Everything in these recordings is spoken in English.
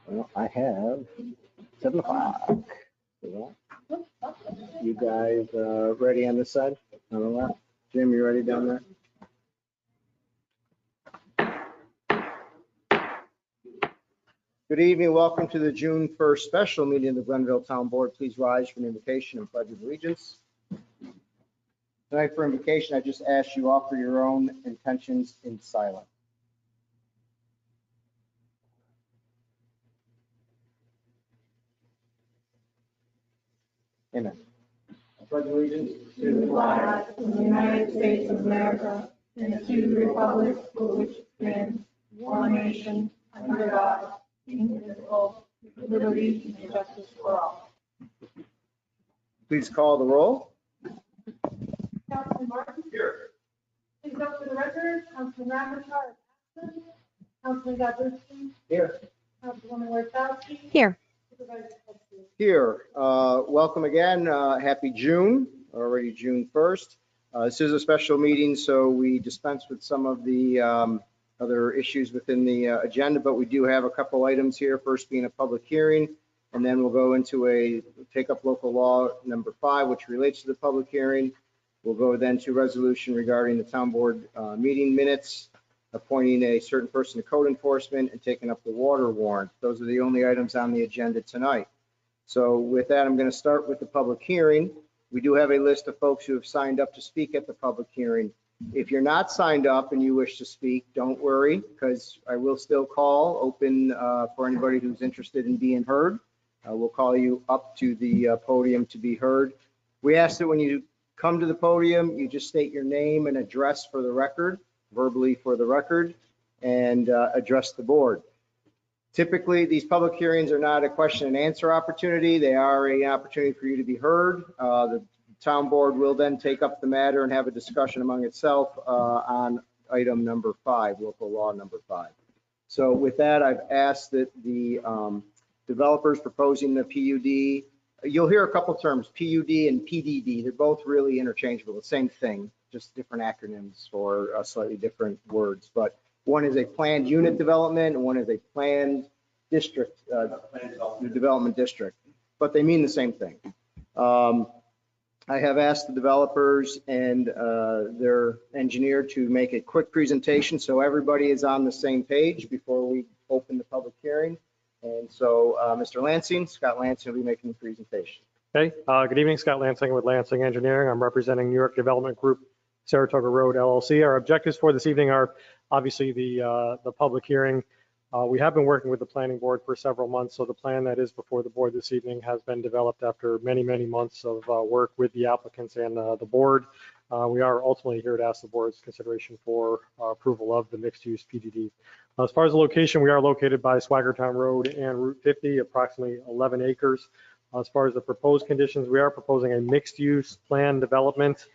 Well, I have 7 o'clock. You guys ready on this side? On the left? Jim, you ready down there? Good evening. Welcome to the June 1st special meeting of the Glenville Town Board. Please rise for an invocation and pledge of allegiance. Tonight for invocation, I just ask you offer your own intentions in silence. Amen. I pledge allegiance to the flag of the United States of America and to the republic for which it stands, one nation, under God, indivisible, with liberty and justice for all. Please call the roll. Councilman Martin? Here. Please note for the record, Councilman Ramachar is absent. Councilman Gabrielski? Here. Councilwoman Warshawski? Here. Supervisor Kupski? Here. Welcome again. Happy June, already June 1st. This is a special meeting, so we dispense with some of the other issues within the agenda, but we do have a couple items here, first being a public hearing, and then we'll go into take up local law number 5, which relates to the public hearing. We'll go then to resolution regarding the town board meeting minutes, appointing a certain person to code enforcement, and taking up the water warrant. Those are the only items on the agenda tonight. So with that, I'm going to start with the public hearing. We do have a list of folks who have signed up to speak at the public hearing. If you're not signed up and you wish to speak, don't worry, because I will still call open for anybody who's interested in being heard. We'll call you up to the podium to be heard. We ask that when you come to the podium, you just state your name and address for the record, verbally for the record, and address the board. Typically, these public hearings are not a question and answer opportunity. They are an opportunity for you to be heard. The town board will then take up the matter and have a discussion among itself on item number 5, local law number 5. So with that, I've asked that the developers proposing the PUD, you'll hear a couple terms, PUD and PDD. They're both really interchangeable, the same thing, just different acronyms for slightly different words. But one is a planned unit development, and one is a planned district, development district, but they mean the same thing. I have asked the developers and their engineer to make a quick presentation so everybody is on the same page before we open the public hearing. And so Mr. Lansing, Scott Lansing will be making the presentation. Okay, good evening, Scott Lansing with Lansing Engineering. I'm representing New York Development Group, Saratoga Road LLC. Our objectives for this evening are obviously the public hearing. We have been working with the planning board for several months, so the plan that is before the board this evening has been developed after many, many months of work with the applicants and the board. We are ultimately here to ask the board's consideration for approval of the mixed-use PDD. As far as the location, we are located by Swaggertown Road and Route 50, approximately 11 acres. As far as the proposed conditions, we are proposing a mixed-use plan development.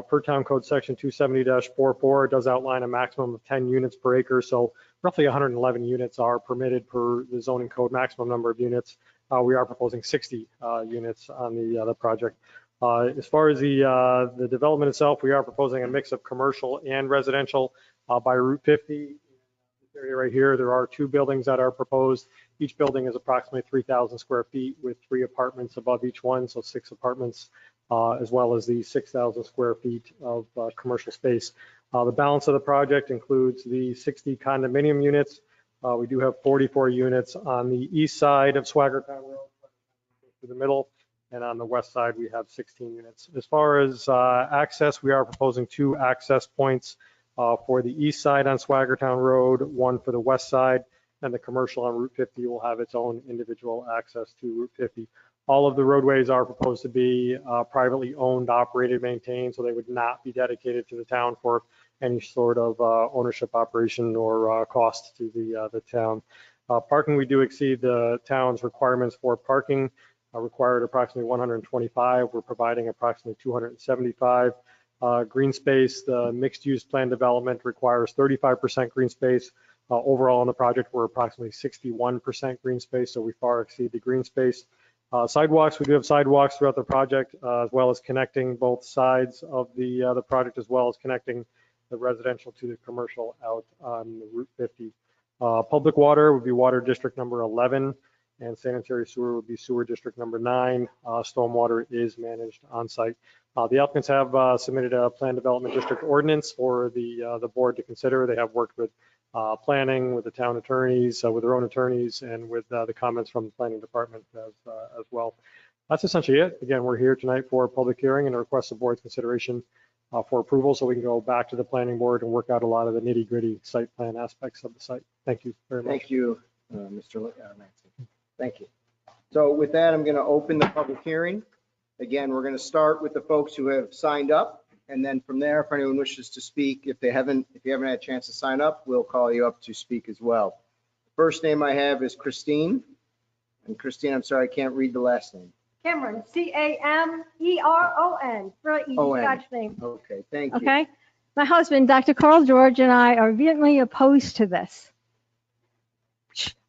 Per town code section 270-44, it does outline a maximum of 10 units per acre. So roughly 111 units are permitted per the zoning code maximum number of units. We are proposing 60 units on the project. As far as the development itself, we are proposing a mix of commercial and residential by Route 50. This area right here, there are 2 buildings that are proposed. Each building is approximately 3,000 square feet with 3 apartments above each one, so 6 apartments. As well as the 6,000 square feet of commercial space. The balance of the project includes the 60 condominium units. We do have 44 units on the east side of Swaggertown Road, to the middle, and on the west side we have 16 units. As far as access, we are proposing 2 access points for the east side on Swaggertown Road, 1 for the west side, and the commercial on Route 50 will have its own individual access to Route 50. All of the roadways are proposed to be privately owned, operated, maintained, so they would not be dedicated to the town for any sort of ownership operation or cost to the town. Parking, we do exceed the town's requirements for parking, required approximately 125. We're providing approximately 275. Green space, the mixed-use plan development requires 35% green space. Overall on the project, we're approximately 61% green space, so we far exceed the green space. Sidewalks, we do have sidewalks throughout the project, as well as connecting both sides of the project, as well as connecting the residential to the commercial out on Route 50. Public water would be water district number 11, and sanitary sewer would be sewer district number 9. Stormwater is managed on site. The applicants have submitted a plan development district ordinance for the board to consider. They have worked with planning, with the town attorneys, with their own attorneys, and with the comments from the planning department as well. That's essentially it. Again, we're here tonight for a public hearing and a request of board's consideration for approval, so we can go back to the planning board and work out a lot of the nitty-gritty site plan aspects of the site. Thank you very much. Thank you, Mr. Lansing. Thank you. So with that, I'm going to open the public hearing. Again, we're going to start with the folks who have signed up, and then from there, if anyone wishes to speak, if you haven't had a chance to sign up, we'll call you up to speak as well. First name I have is Christine. And Christine, I'm sorry, I can't read the last name. Cameron, Cameron, very easy Scotch name. Okay, thank you. Okay, my husband, Dr. Carl George, and I are vehemently opposed to this.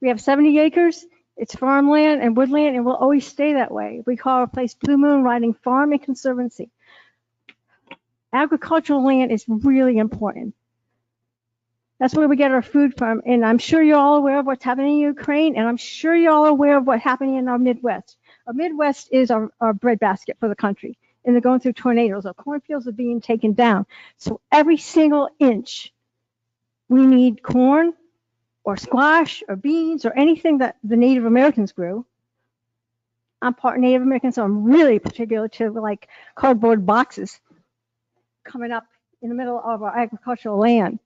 We have 70 acres. It's farmland and woodland, and will always stay that way. We call our place Blue Moon Riding Farm and Conservancy. Agricultural land is really important. That's where we get our food from, and I'm sure you're all aware of what's happening in Ukraine, and I'm sure you're all aware of what's happening in our Midwest. Our Midwest is our breadbasket for the country, and they're going through tornadoes. Our cornfields are being taken down. So every single inch, we need corn or squash or beans or anything that the Native Americans grew. I'm part Native American, so I'm really particular to like cardboard boxes coming up in the middle of our agricultural land.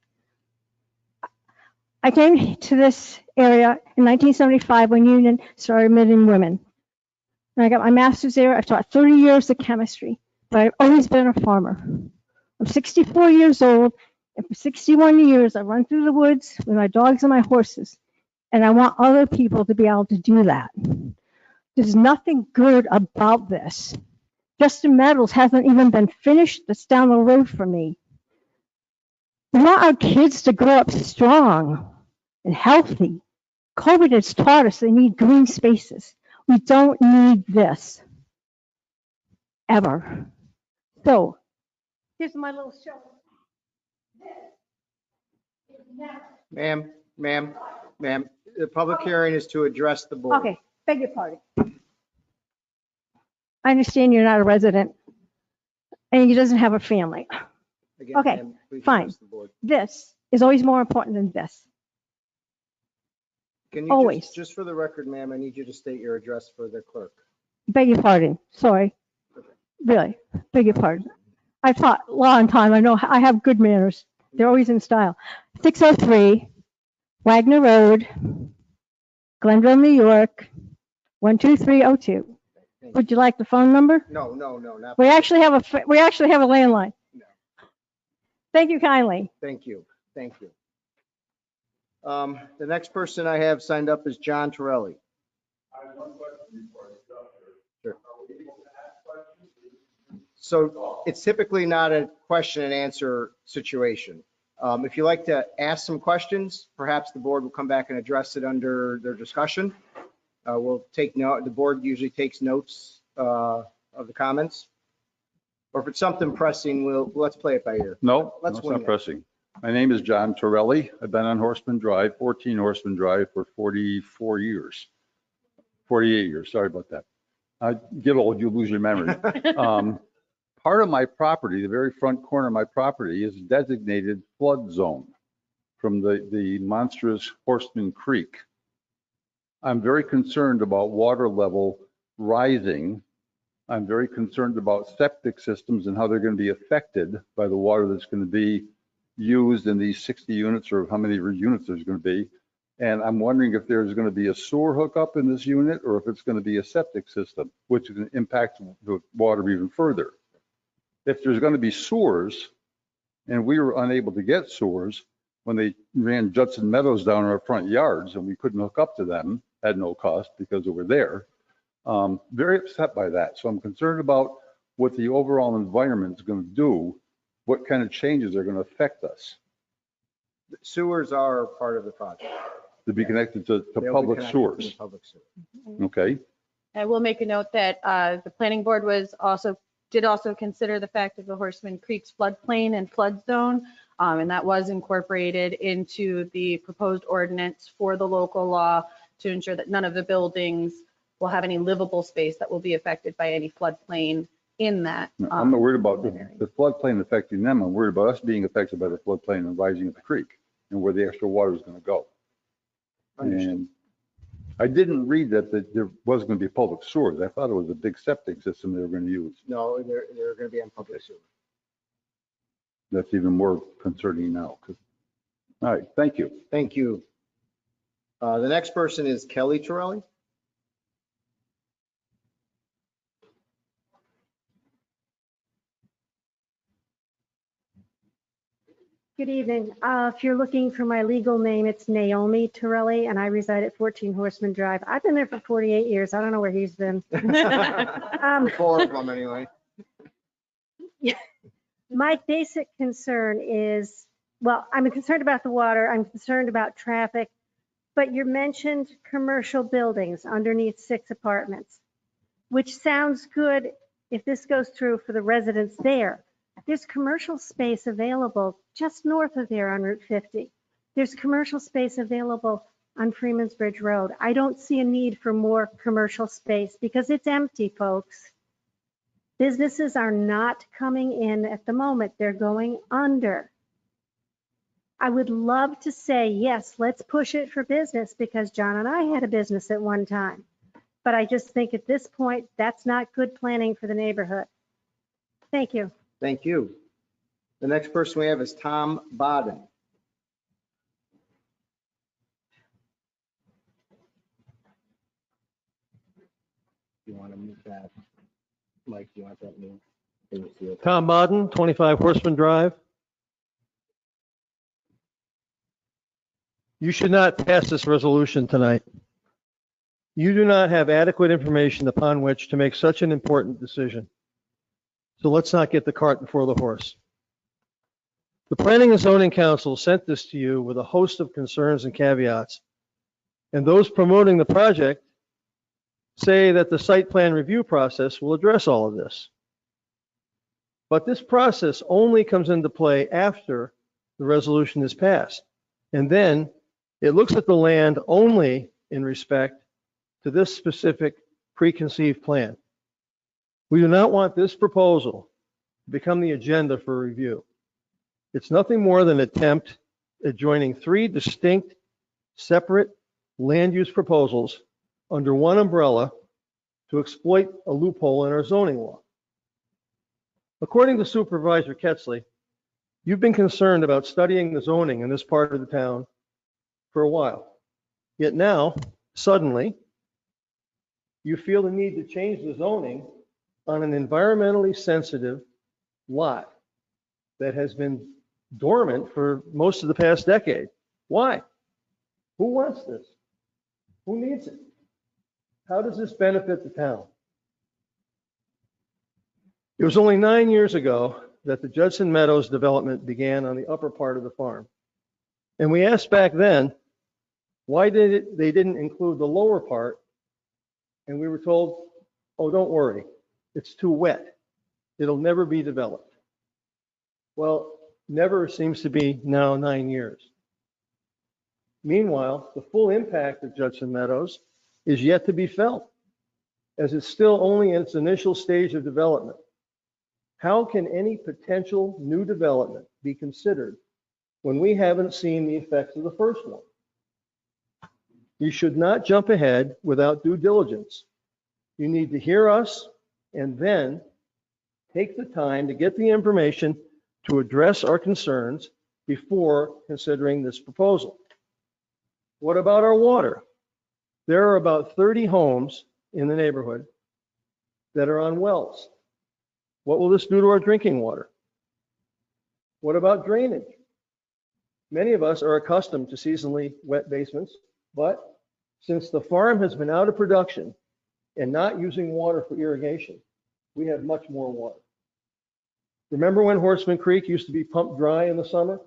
I came to this area in 1975 when Union started admitting women. And I got my master's there. I've taught 30 years of chemistry, but I've always been a farmer. I'm 64 years old, and for 61 years, I run through the woods with my dogs and my horses, and I want other people to be able to do that. There's nothing good about this. Justin Meadows hasn't even been finished. That's down the road from me. We want our kids to grow up strong and healthy. COVID has taught us they need green spaces. We don't need this ever. So here's my little show. Ma'am, the public hearing is to address the board. Okay, beg your pardon. I understand you're not a resident and he doesn't have a family. Again, Okay, ma'am, please fine. address the board. This is always more important than this. Can you Always. just for the record, ma'am, I need you to state your address for the clerk. Beg your pardon. Sorry. Really, beg your pardon. I've taught a long time. I know I have good manners. They're always in style. 603 Wagner Road, Glenville, New York, 12302. Would you like the phone number? No, not. We actually have a landline. No. Thank you kindly. Thank you. The next person I have signed up is John Torelli. I have one question before I stop Sure. here. Are we able to ask questions? So it's typically not a question and answer situation. If you like to ask some questions, perhaps the board will come back and address it under their discussion. We'll take note. The board usually takes notes of the comments. Or if it's something pressing, let's play it by ear. No, Let's it's wing not it. pressing. My name is John Torelli. I've been on Horseman Drive, 14 Horseman Drive for 44 years. 48 years, sorry about that. I get old, you lose your memory. Part of my property, the very front corner of my property is designated flood zone from the monstrous Horseman Creek. I'm very concerned about water level rising. I'm very concerned about septic systems and how they're going to be affected by the water that's going to be used in these 60 units, or how many units there's going to be. And I'm wondering if there's going to be a sewer hookup in this unit, or if it's going to be a septic system, which is going to impact the water even further. If there's going to be sewers, and we were unable to get sewers when they ran Judson Meadows down our front yards, and we couldn't hook up to them at no cost because they were there. Very upset by that. So I'm concerned about what the overall environment is going to do, what kind of changes are going to affect us. Sewers are part of the project. To be connected to They'll be public connected to the sewers. public sewer. Okay. I will make a note that the planning board did also consider the fact of the Horseman Creek's floodplain and flood zone. And that was incorporated into the proposed ordinance for the local law to ensure that none of the buildings will have any livable space that will be affected by any floodplain in that. I'm not worried about area. the floodplain affecting them. I'm worried about us being affected by the floodplain and rising of the creek and where the extra water is going to go. Understood. And I didn't read that there was going to be public sewers. I thought it was a big septic system they were going to use. No, they're going to be on public sewer. That's even more concerning now. All right, thank you. Thank you. The next person is Kelly Torelli. Good evening. If you're looking for my legal name, it's Naomi Torelli, and I reside at 14 Horseman Drive. I've been there for 48 years. I don't know where he's been. 4 of them anyway. My basic concern is, well, I'm concerned about the water. I'm concerned about traffic, but you mentioned commercial buildings underneath 6 apartments, which sounds good if this goes through for the residents there. There's commercial space available just north of there on Route 50. There's commercial space available on Freeman's Bridge Road. I don't see a need for more commercial space because it's empty, folks. Businesses are not coming in at the moment. They're going under. I would love to say, yes, let's push it for business because John and I had a business at one time. But I just think at this point, that's not good planning for the neighborhood. Thank you. Thank you. The next person we have is Tom Bodden. You want to move that? Mike, do you want that move? Can you see it? Tom Bodden, 25 Horseman Drive. You should not pass this resolution tonight. You do not have adequate information upon which to make such an important decision. So let's not get the cart before the horse. The Planning and Zoning Council sent this to you with a host of concerns and caveats. And those promoting the project say that the site plan review process will address all of this. But this process only comes into play after the resolution is passed. And then it looks at the land only in respect to this specific preconceived plan. We do not want this proposal to become the agenda for review. It's nothing more than an attempt at joining 3 distinct, separate land use proposals under one umbrella to exploit a loophole in our zoning law. According to Supervisor Ketzley, you've been concerned about studying the zoning in this part of the town for a while. Yet now, suddenly, you feel the need to change the zoning on an environmentally sensitive lot that has been dormant for most of the past decade. Why? Who wants this? Who needs it? How does this benefit the town? It was only 9 years ago that the Judson Meadows development began on the upper part of the farm. And we asked back then, why they didn't include the lower part? And we were told, oh, don't worry. It's too wet. It'll never be developed. Well, never seems to be now 9 years. Meanwhile, the full impact of Judson Meadows is yet to be felt, as it's still only in its initial stage of development. How can any potential new development be considered when we haven't seen the effects of the first one? You should not jump ahead without due diligence. You need to hear us and then take the time to get the information to address our concerns before considering this proposal. What about our water? There are about 30 homes in the neighborhood that are on wells. What will this do to our drinking water? What about drainage? Many of us are accustomed to seasonally wet basements, but since the farm has been out of production and not using water for irrigation, we have much more water. Remember when Horseman Creek used to be pumped dry in the summer?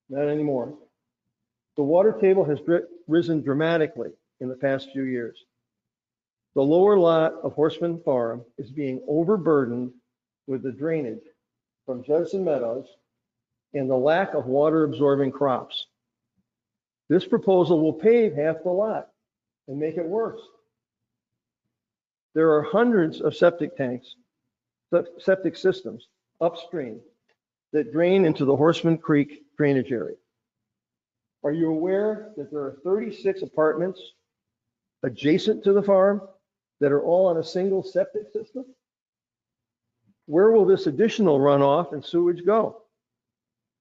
Not anymore. The water table has risen dramatically in the past few years. The lower lot of Horseman Farm is being overburdened with the drainage from Judson Meadows and the lack of water absorbing crops. This proposal will pave half the lot and make it worse. There are hundreds of septic tanks, septic systems upstream that drain into the Horseman Creek drainage area. Are you aware that there are 36 apartments adjacent to the farm that are all on a single septic system? Where will this additional runoff and sewage go?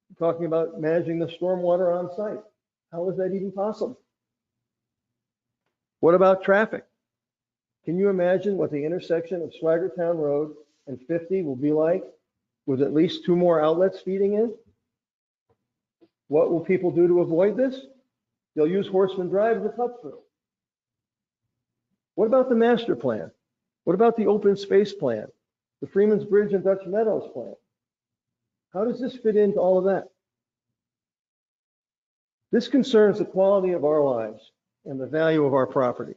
We're talking about managing the stormwater on site. How is that even possible? What about traffic? Can you imagine what the intersection of Swaggertown Road and 50 will be like with at least 2 more outlets feeding in? What will people do to avoid this? They'll use Horseman Drive as a cut through. What about the master plan? What about the open space plan? The Freeman's Bridge and Dutch Meadows plan? How does this fit into all of that? This concerns the quality of our lives and the value of our property.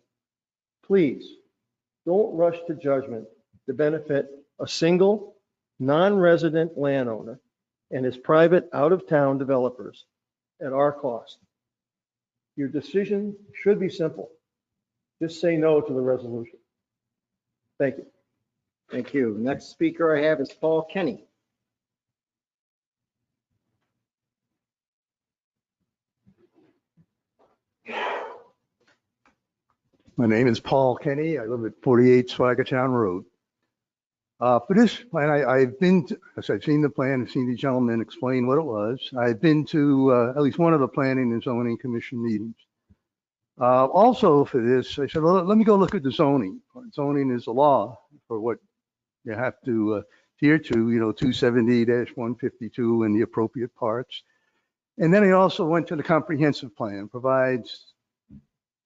Please, don't rush to judgment to benefit a single non-resident landowner and his private out-of-town developers at our cost. Your decision should be simple. Just say no to the resolution. Thank you. Thank you. Next speaker I have is Paul Kenny. My name is Paul Kenny. I live at 48 Swaggertown Road. For this plan, I've been to, as I've seen the plan, I've seen the gentleman explain what it was. I've been to at least one of the Planning and Zoning Commission meetings. Also for this, I said, well, let me go look at the zoning. Zoning is the law for what you have to adhere to, 270-152 and the appropriate parts. And then I also went to the comprehensive plan, provides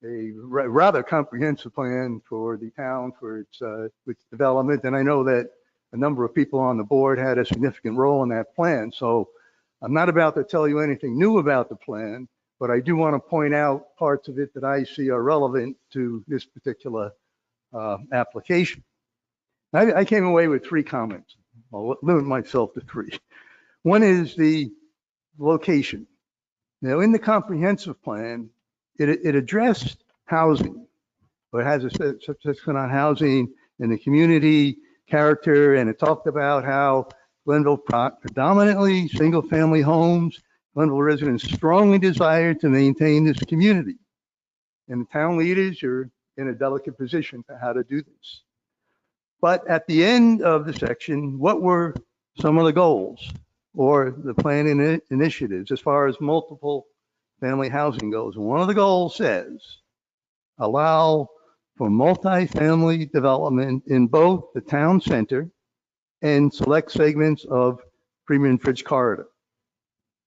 a rather comprehensive plan for the town for its development. And I know that a number of people on the board had a significant role in that plan. So I'm not about to tell you anything new about the plan, but I do want to point out parts of it that I see are relevant to this particular application. I came away with 3 comments. I'll limit myself to 3. One is the location. Now, in the comprehensive plan, it addressed housing, but it has a section on housing and the community character, and it talked about how Glenville predominantly single-family homes. Glenville residents strongly desire to maintain this community, and the town leaders are in a delicate position for how to do this. But at the end of the section, what were some of the goals or the planning initiatives as far as multiple family housing goes? And one of the goals says, allow for multi-family development in both the town center and select segments of Freeman's Bridge corridor.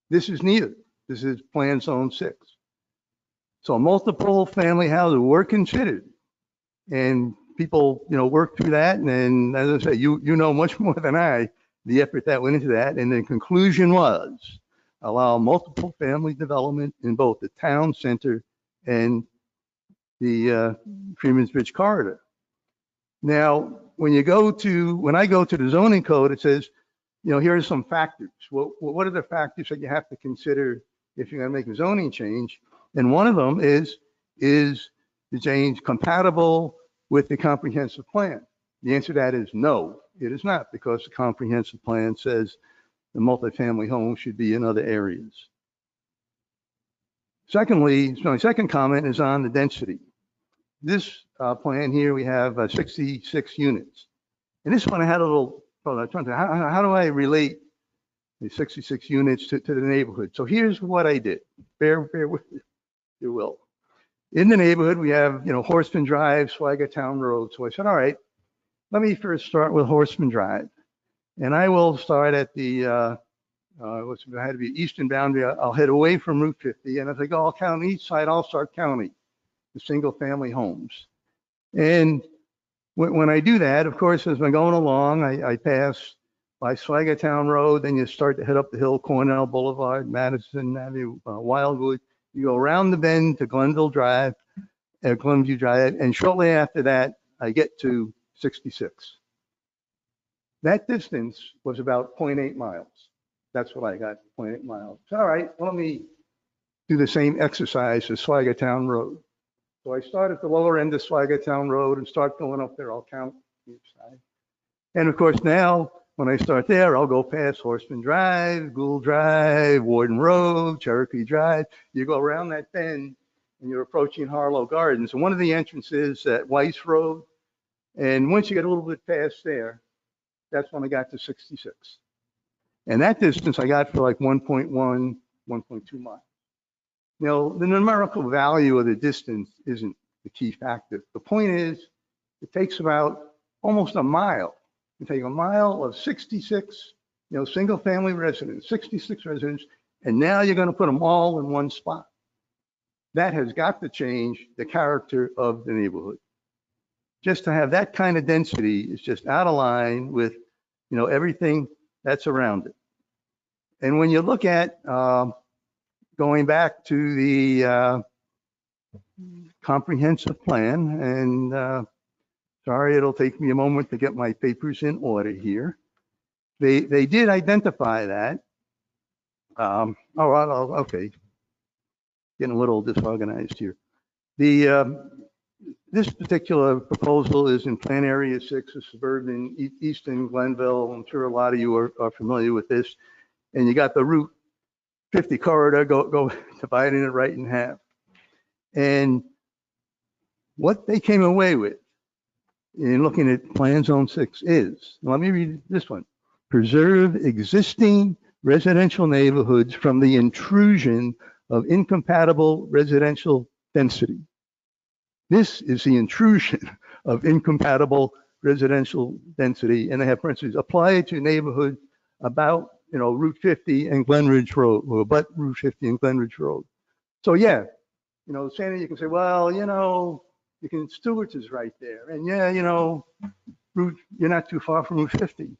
This is neither. This is Plan Zone 6. So multiple family houses were considered, and people, worked through that. And then, as I say, you know much more than I, the effort that went into that. And the conclusion was, allow multiple family development in both the town center and the Freeman's Bridge corridor. Now, when I go to the zoning code, it says, here are some factors. Well, what are the factors that you have to consider if you're going to make a zoning change? And one of them is the change compatible with the comprehensive plan? The answer to that is no, it is not, because the comprehensive plan says the multifamily home should be in other areas. Secondly, my second comment is on the density. This plan here, we have 66 units. And this one I had a little, how do I relate the 66 units to the neighborhood? So here's what I did. Bear with me, if you will. In the neighborhood, we have, Horseman Drive, Swaggertown Road. So I said, all right, let me first start with Horseman Drive. And I will start at the, it had to be eastern boundary. I'll head away from Route 50. And as I go, I'll count each side, I'll start counting the single family homes. And when I do that, of course, as I'm going along, I pass by Swaggertown Road, then you start to head up the hill, Cornell Boulevard, Madison Avenue, Wildwood. You go around the bend to Glenville Drive, Glenview Drive, and shortly after that, I get to 66. That distance was about 0.8 miles. That's what I got, 0.8 miles. All right, well, let me do the same exercise as Swagatown Road. So I start at the lower end of Swagatown Road and start going up there. I'll count each side. And of course, now when I start there, I'll go past Horseman Drive, Gould Drive, Warden Road, Cherokee Drive. You go around that bend and you're approaching Harlow Gardens. And one of the entrances at Weiss Road. And once you get a little bit past there, that's when I got to 66. And that distance I got for like 1.1, 1.2 miles. Now, the numerical value of the distance isn't the key factor. The point is, it takes about almost a mile. You take a mile of 66, single family residents, 66 residents, and now you're going to put them all in one spot. That has got to change the character of the neighborhood. Just to have that kind of density is just out of line with, everything that's around it. And when you look at going back to the comprehensive plan, and sorry, it'll take me a moment to get my papers in order here. They did identify that. Okay. Getting a little disorganized here. This particular proposal is in Plan Area 6 of suburban eastern Glenville. I'm sure a lot of you are familiar with this. And you got the Route 50 corridor go dividing it right in half. And what they came away with in looking at Plan Zone 6 is, let me read this one, preserve existing residential neighborhoods from the intrusion of incompatible residential density. This is the intrusion of incompatible residential density. And they have, for instance, apply it to neighborhoods about, Route 50 and Glenridge Road, or but Route 50 and Glenridge Road. So yeah, Sandy, you can say, well, Stewart's is right there. And yeah, you're not too far from Route 50.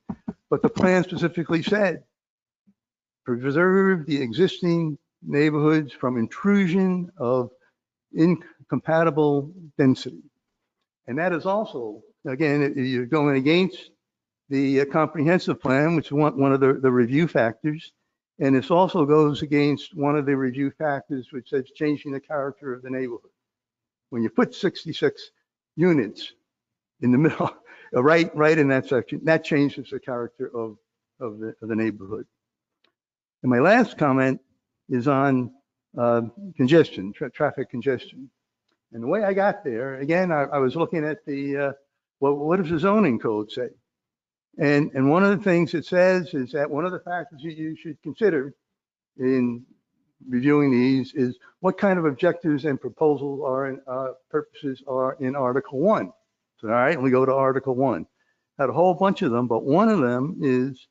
But the plan specifically said, preserve the existing neighborhoods from intrusion of incompatible density. And that is also, again, you're going against the comprehensive plan, which is one of the review factors. And this also goes against one of the review factors, which says changing the character of the neighborhood. When you put 66 units in the middle, right in that section, that changes the character of the neighborhood. And my last comment is on congestion, traffic congestion. And the way I got there, again, I was looking at what does the zoning code say? And one of the things it says is that one of the factors you should consider in reviewing these is what kind of objectives and proposals purposes are in Article 1. So, all right, we go to Article 1. Had a whole bunch of them, but one of them is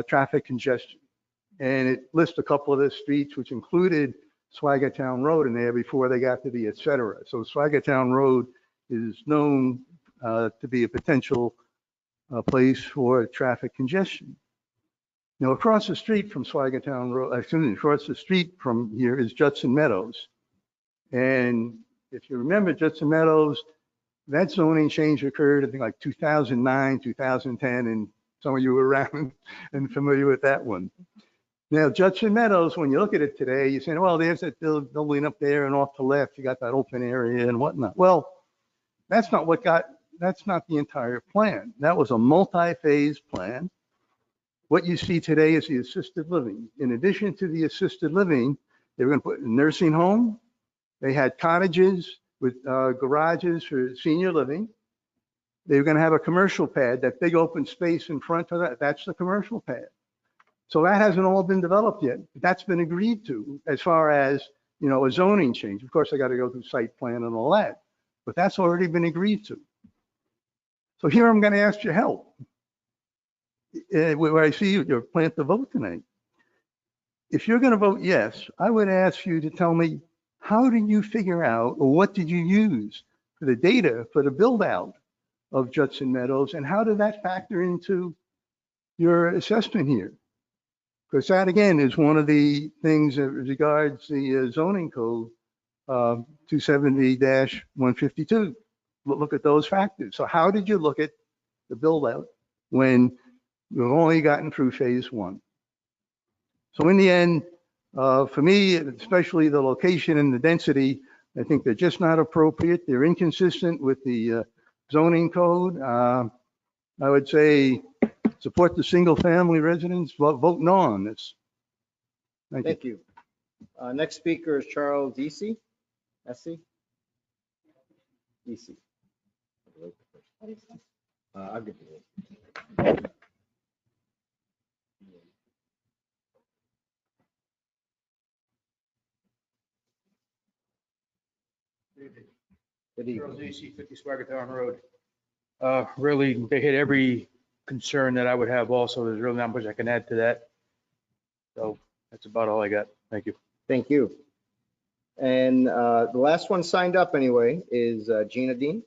traffic congestion. And it lists a couple of the streets, which included Swagatown Road in there before they got to the et cetera. So Swagatown Road is known to be a potential place for traffic congestion. Now, across the street from Swagatown Road, across the street from here is Judson Meadows. And if you remember Judson Meadows, that zoning change occurred, I think, like 2009, 2010, and some of you were around and familiar with that one. Now, Judson Meadows, when you look at it today, you're saying, well, there's that building up there and off the left, you got that open area and whatnot. Well, that's not the entire plan. That was a multi-phase plan. What you see today is the assisted living. In addition to the assisted living, they were going to put a nursing home. They had cottages with garages for senior living. They were going to have a commercial pad, that big open space in front of that. That's the commercial pad. So that hasn't all been developed yet. That's been agreed to as far as, a zoning change. Of course, I got to go through site plan and all that, but that's already been agreed to. So here I'm going to ask your help. Where I see you plan to vote tonight. If you're going to vote yes, I would ask you to tell me, how did you figure out, or what did you use for the data for the build out of Judson Meadows, and how did that factor into your assessment here? Because that, again, is one of the things that regards the zoning code 270-152. Look at those factors. So how did you look at the build out when we've only gotten through phase 1? So in the end, for me, especially the location and the density, I think they're just not appropriate. They're inconsistent with the zoning code. I would say support the single family residents, vote no on this. Thank you. Thank you. Next speaker is Charles Deci. Essie? Deci. I'll give you it. Good Charles evening. AC, 50 Swaggertown Road. Really, they hit every concern that I would have also. There's really not much I can add to that. So that's about all I got. Thank you. Thank you. And the last one signed up anyway is Gina Dean.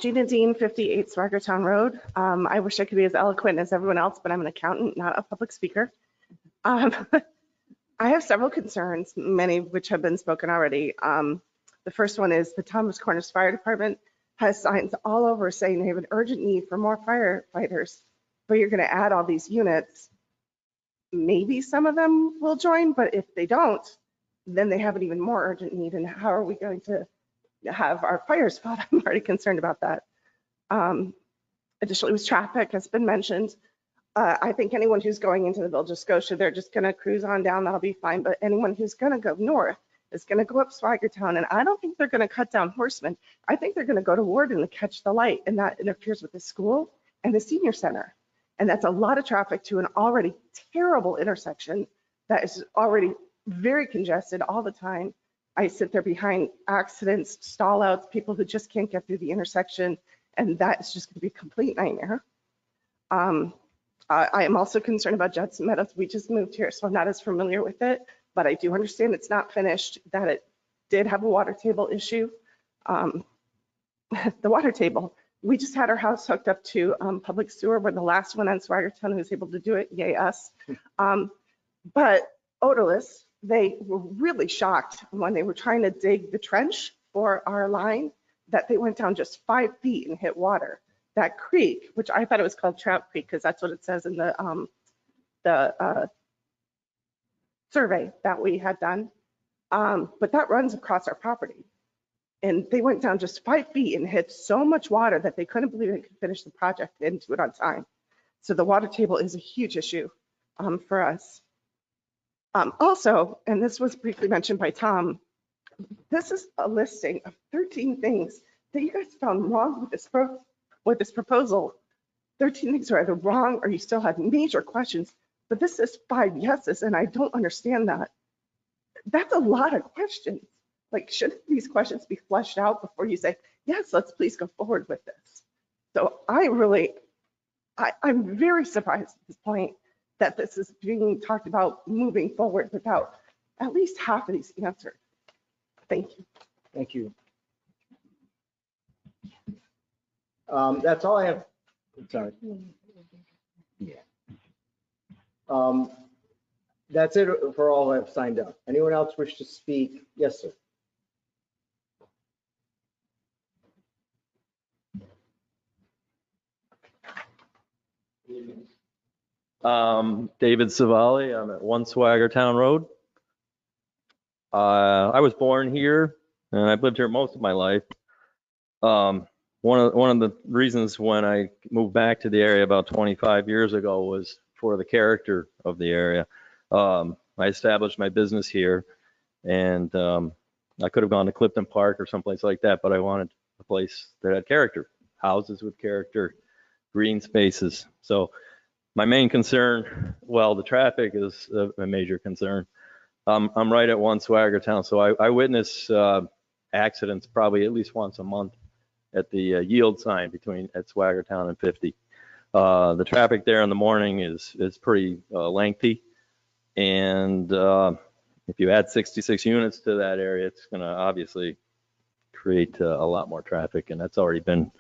Gina Dean, 58 Swaggertown Road. I wish I could be as eloquent as everyone else, but I'm an accountant, not a public speaker. I have several concerns, many of which have been spoken already. The first one is the Thomas Corners Fire Department has signs all over saying they have an urgent need for more firefighters, but you're going to add all these units. Maybe some of them will join, but if they don't, then they have an even more urgent need. And how are we going to have our fires fought? I'm already concerned about that. Additionally, with traffic has been mentioned. I think anyone who's going into the Village of Scotia, they're just going to cruise on down, that'll be fine. But anyone who's going to go north is going to go up Swaggertown, and I don't think they're going to cut down Horseman. I think they're going to go to Warden to catch the light, and that interferes with the school and the senior center. And that's a lot of traffic to an already terrible intersection that is already very congested all the time. I sit there behind accidents, stall outs, people who just can't get through the intersection, and that is just going to be a complete nightmare. I am also concerned about Judson Meadows. We just moved here, so I'm not as familiar with it, but I do understand it's not finished, that it did have a water table issue. The water table, we just had our house hooked up to public sewer. We're the last one on Swaggertown who was able to do it, yay us. But odorless, they were really shocked when they were trying to dig the trench for our line, that they went down just 5 feet and hit water. That creek, which I thought it was called Trout Creek because that's what it says in the survey that we had done, but that runs across our property. And they went down just 5 feet and hit so much water that they couldn't believe they could finish the project and do it on time. So the water table is a huge issue for us. Also, and this was briefly mentioned by Tom, this is a listing of 13 things that you guys found wrong with this proposal. 13 things are either wrong or you still have major questions, but this is 5 yeses, and I don't understand that. That's a lot of questions. Like, shouldn't these questions be fleshed out before you say, yes, let's please go forward with this? So I'm very surprised at this point that this is being talked about moving forward without at least half of these answered. Thank you. Thank you. That's all I have. Sorry. Yeah. That's it for all I have signed up. Anyone else wish to speak? Yes, sir. David Savali. I'm at 1 Swaggertown Road. I was born here and I've lived here most of my life. One of the reasons when I moved back to the area about 25 years ago was for the character of the area. I established my business here, and I could have gone to Clifton Park or someplace like that, but I wanted a place that had character, houses with character, green spaces. So my main concern, well, the traffic is a major concern. I'm right at 1 Swaggertown, so I witness accidents probably at least once a month at the yield sign at Swaggertown and 50. The traffic there in the morning is pretty lengthy, and if you add 66 units to that area, it's going to obviously create a lot more traffic, and that's already been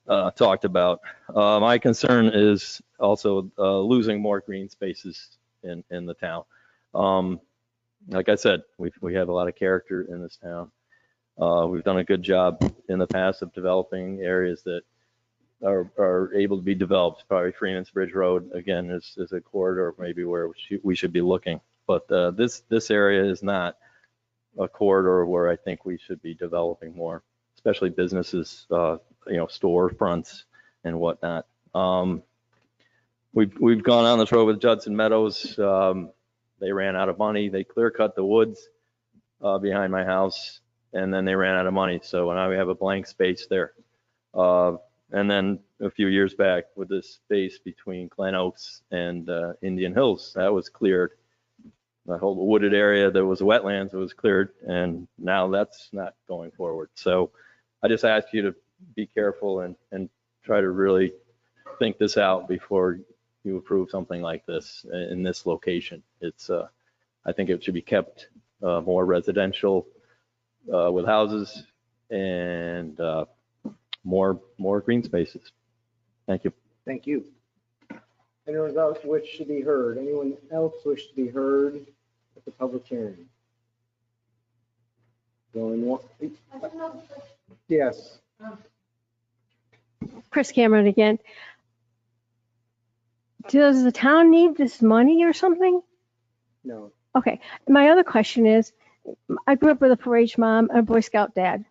talked about. My concern is also losing more green spaces in the town. Like I said, we have a lot of character in this town. We've done a good job in the past of developing areas that are able to be developed. Probably Freeman's Bridge Road, again, is a corridor maybe where we should be looking. But this area is not a corridor where I think we should be developing more, especially businesses, storefronts and whatnot. We've gone on this road with Judson Meadows. They ran out of money. They clear cut the woods behind my house, and then they ran out of money. So now we have a blank space there. And then a few years back with this space between Glen Oaks and Indian Hills, that was cleared. The whole wooded area that was wetlands was cleared, and now that's not going forward. So I just ask you to be careful and try to really think this out before you approve something like this in this location. I think it should be kept more residential with houses and more green spaces. Thank you. Thank you. Anyone else wish to be heard? Anyone else wish to be heard at the public hearing? Going once? Yes. Chris Cameron again. Does the town need this money or something? No. Okay. My other question is, I grew up with a 4-H mom and a Boy Scout dad.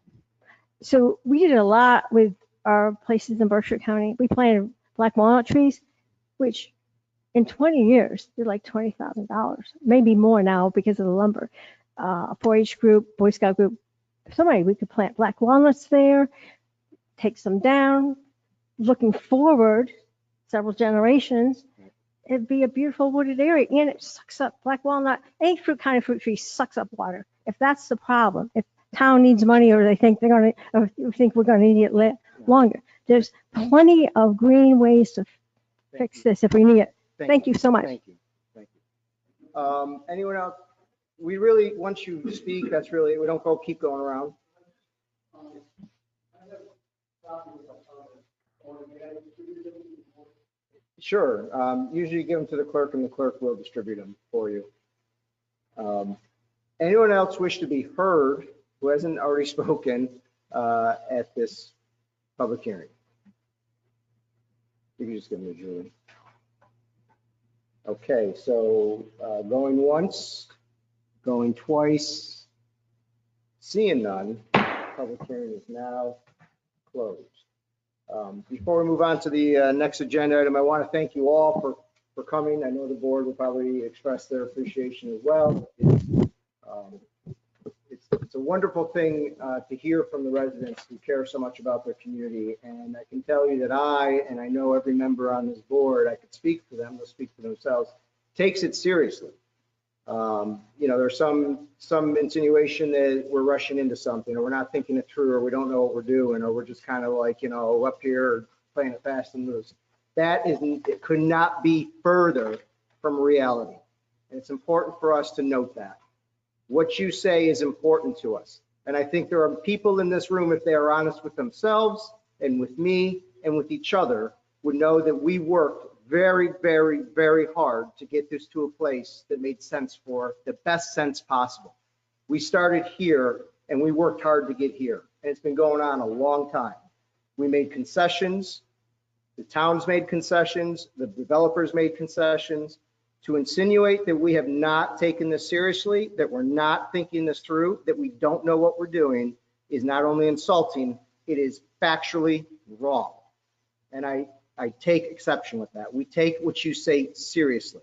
So we did a lot with our places in Berkshire County. We planted black walnut trees, which in 20 years, they're like $20,000, maybe more now because of the lumber. A 4-H group, Boy Scout group, somebody, we could plant black walnuts there, take some down. Looking forward, several generations, it'd be a beautiful wooded area, and it sucks up black walnut. Any kind of fruit tree sucks up water. If that's the problem, if town needs money or they think we're going to need it longer, there's plenty of green ways to fix this if we need it. Thank you so much. Thank you. Thank you. Anyone else? We really, once you speak, that's really, we don't keep going around. Sure. Usually you give them to the clerk and the clerk will distribute them for you. Anyone else wish to be heard who hasn't already spoken at this public hearing? You can just give them to Julie. Okay, so going once, going twice, seeing none, public hearing is now closed. Before we move on to the next agenda item, I want to thank you all for coming. I know the board will probably express their appreciation as well. It's a wonderful thing to hear from the residents who care so much about their community. And I can tell you that I know every member on this board, I could speak for them, they'll speak for themselves, takes it seriously. There's some insinuation that we're rushing into something, or we're not thinking it through, or we don't know what we're doing, or we're just kind of like, up here playing it fast and loose. It could not be further from reality. And it's important for us to note that. What you say is important to us. And I think there are people in this room, if they are honest with themselves and with me and with each other, would know that we worked very, very, very hard to get this to a place that made sense for the best sense possible. We started here and we worked hard to get here. And it's been going on a long time. We made concessions. The towns made concessions. The developers made concessions. To insinuate that we have not taken this seriously, that we're not thinking this through, that we don't know what we're doing is not only insulting, it is factually wrong. And I take exception with that. We take what you say seriously.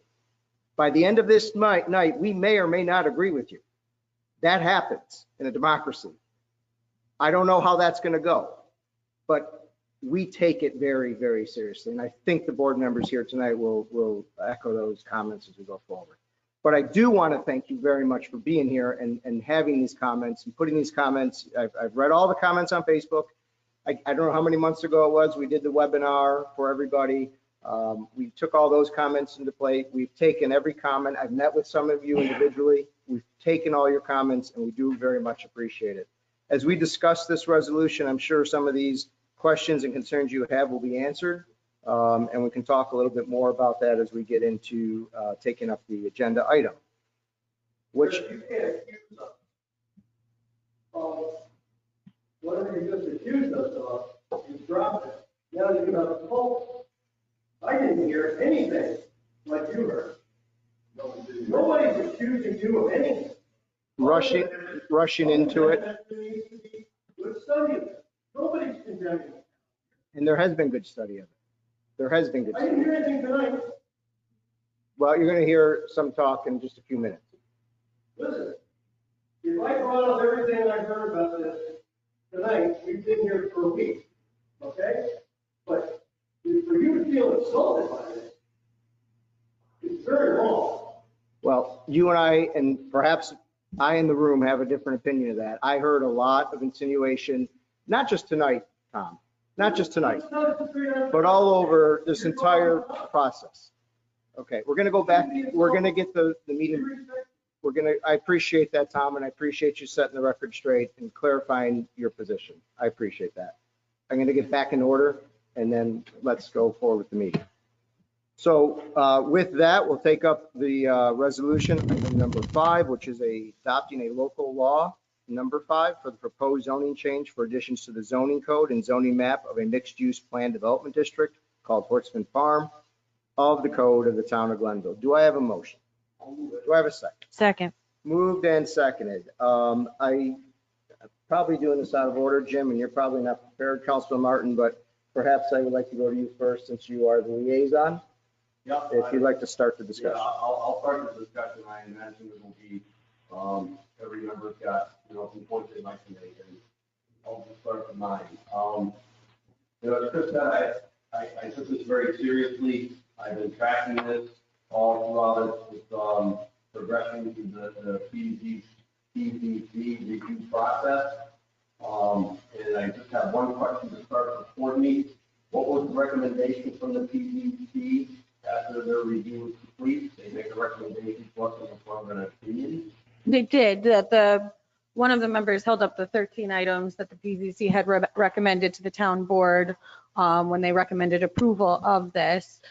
By the end of this night, we may or may not agree with you. That happens in a democracy. I don't know how that's going to go, but we take it very, very seriously. And I think the board members here tonight will echo those comments as we go forward. But I do want to thank you very much for being here and having these comments and putting these comments. I've read all the comments on Facebook. I don't know how many months ago it was. We did the webinar for everybody. We took all those comments into play. We've taken every comment. I've met with some of you individually. We've taken all your comments and we do very much appreciate it. As we discuss this resolution, I'm sure some of these questions and concerns you have will be answered. And we can talk a little bit more about that as we get into taking up the agenda item. Which you just accused us of is dropped it. Now you have a fault. I didn't hear anything like you heard. Nobody's accusing you of anything. Rushing into it. Good study of it. Nobody's condemning it. And there has been good study of it. There has been good I didn't study. hear anything tonight. Well, you're going to hear some talk in just a few minutes. Listen, if I brought up everything I heard about this tonight, we've been here for a week, okay? But for you to feel insulted by this, it's very wrong. Well, you and I, and perhaps I in the room have a different opinion of that. I heard a lot of insinuation, not just tonight, Tom, not just tonight, but all over this entire process. Okay, we're going to go back. We're going to get the meeting. I appreciate that, Tom, and I appreciate you setting the record straight and clarifying your position. I appreciate that. I'm going to get back in order, and then let's go forward with the meeting. So with that, we'll take up the resolution item number 5, which is adopting a local law, number 5, for the proposed zoning change for additions to the zoning code and zoning map of a mixed-use plan development district called Horseman Farm of the code of the town of Glenville. Do I have a motion? Do I have a second? Second. Moved and seconded. I'm probably doing this out of order, Jim, and you're probably not prepared, Councilman Martin, but perhaps I would like to go to you first since you are the liaison. Yeah. If you'd like to start the discussion. Yeah, I'll start the discussion. I imagine it will be, every member's got, some points they'd like to make, and I'll just start with mine. As Chris said, I took this very seriously. I've been tracking this all throughout its progression through the PZC review process. And I just have one question to start before me. What was the recommendation from the PZC after their review was complete? They make a recommendation to us in the form of an opinion. They did. One of the members held up the 13 items that the PZC had recommended to the town board when they recommended approval of this.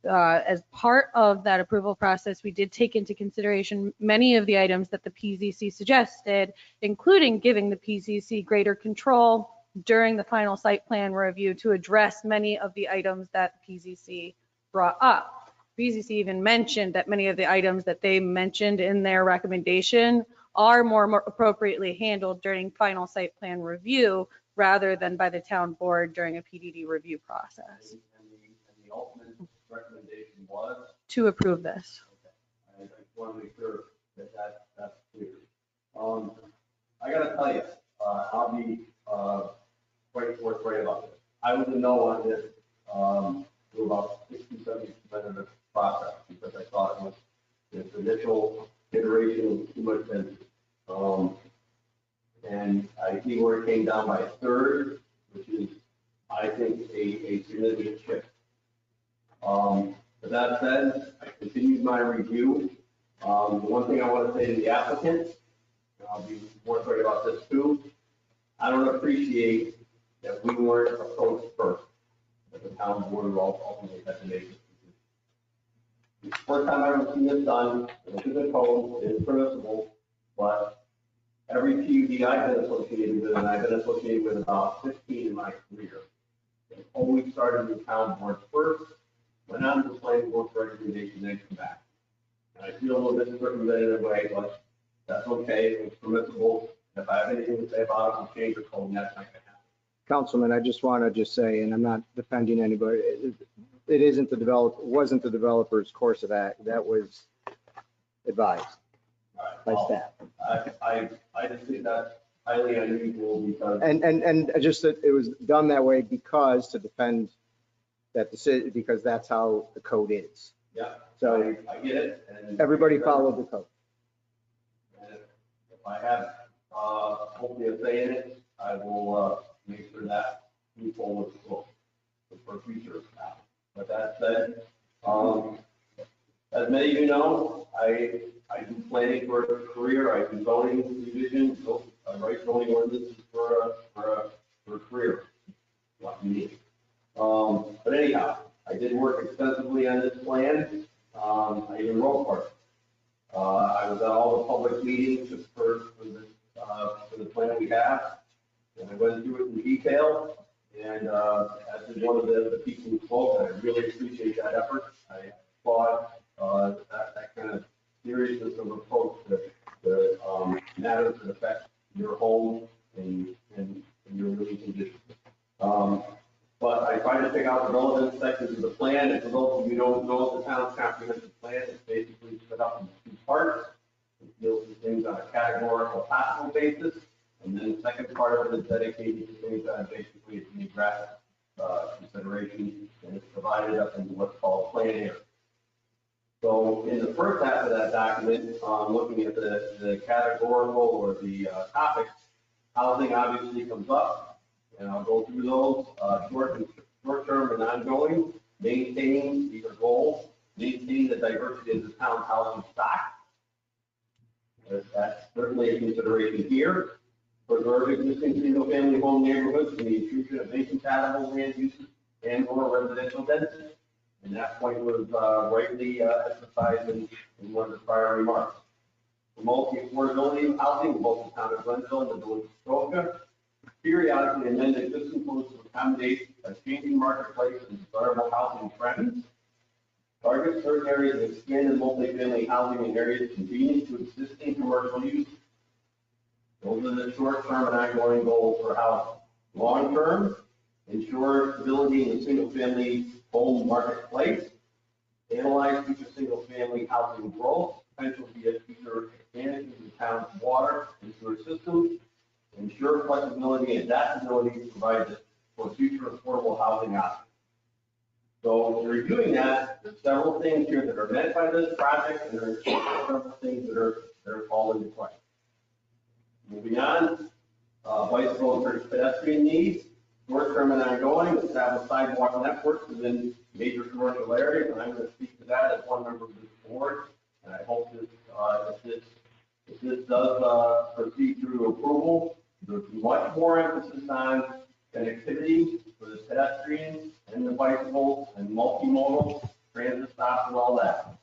As part of that approval process, we did take into consideration many of the items that the PZC suggested, including giving the PZC greater control during the final site plan review to address many of the items that the PZC brought up. PZC even mentioned that many of the items that they mentioned in their recommendation are more appropriately handled during final site plan review rather than by the town board during a PDD review process. And the ultimate recommendation was? To approve this. Okay. I just want to make sure that's clear. I got to tell you, I'll be quite forthright about this. I was a no on this to about 60-70% of the process because I thought it was this initial iteration was too much density. And I see where it came down by a third, which is, I think, a significant shift. With that said, I continued my review. The one thing I want to say to the applicant, and I'll be forthright about this too, I don't appreciate that we weren't approached first, that the town board ultimately had to make this decision. It's the first time I've ever seen this done. This is a code, it is permissible, but every PUD I've been associated with, and I've been associated with about 15 in my career, it always started with town board first, went on to the planning board for recommendation, then come back. And I feel a little bit circumvented in a way, but that's okay, it's permissible. If I have anything to say about it, I'll change the code, and that's not gonna happen. Councilman, I just want to say, and I'm not defending anybody, wasn't the developer's course of act. That was advised by staff. I just think that's highly unusual because. And just that it was done that way because to defend that decision, because that's how the code is. Yeah, So I get it. And everybody followed the code. and if I have, hopefully a say in it, I will, make sure that move forward for future. But that said, as many of you know, I do planning for a career. I do zoning revision. So I write zoning ordinances for a career. Not me. But anyhow, I did work extensively on this plan. I even wrote part. I was at all the public meetings for the plan we have. and I went through it in detail. And as is one of the people who spoke, I really appreciate that effort. I applaud that kind of seriousness of approach to the matters that affect your home and your living conditions. But I tried to pick out the relevant sections of the plan. And for those of you who don't know, the town's comprehensive plan is basically split up in two parts. It deals with things on a categorical possible basis. And then the second part of it is dedicated to things that are basically a geographic consideration, and it's divided up into what's called plan area. So in the first half of that document, looking at the categorical or the topics, housing obviously comes up, and I'll go through those. Short-term and ongoing, maintaining, these are goals, maintaining the diversity of the town's housing stock. That's certainly a consideration here. Preserve existing single-family home neighborhoods from the intrusion of incompatible land uses and/or residential density. And that point was rightly emphasized in one of the prior remarks. Promote the affordability of housing in both the town of Glenville and the village of Stroka. Periodically amend existing codes to accommodate a changing marketplace and desirable housing trends. Target certain areas of expanded multifamily housing in areas convenient to existing commercial use. Those are the short-term and ongoing goals for housing. Long-term, ensure stability in the single-family home marketplace. Analyze future single-family housing growth, potential via future expansion of the town's water and sewer systems. Ensure flexibility and adaptability provided for future affordable housing options. So in reviewing that, there's several things here that are meant by this project, and there are several things that are fall into play. Moving on, bicycle and pedestrian needs, short-term and ongoing, establish sidewalk networks within major commercial areas, and I'm going to speak to that as one member of this board. And I hope that if this does proceed through approval, there's much more emphasis on connectivity for the pedestrians and the bicycles and multimodal transit stops and all that.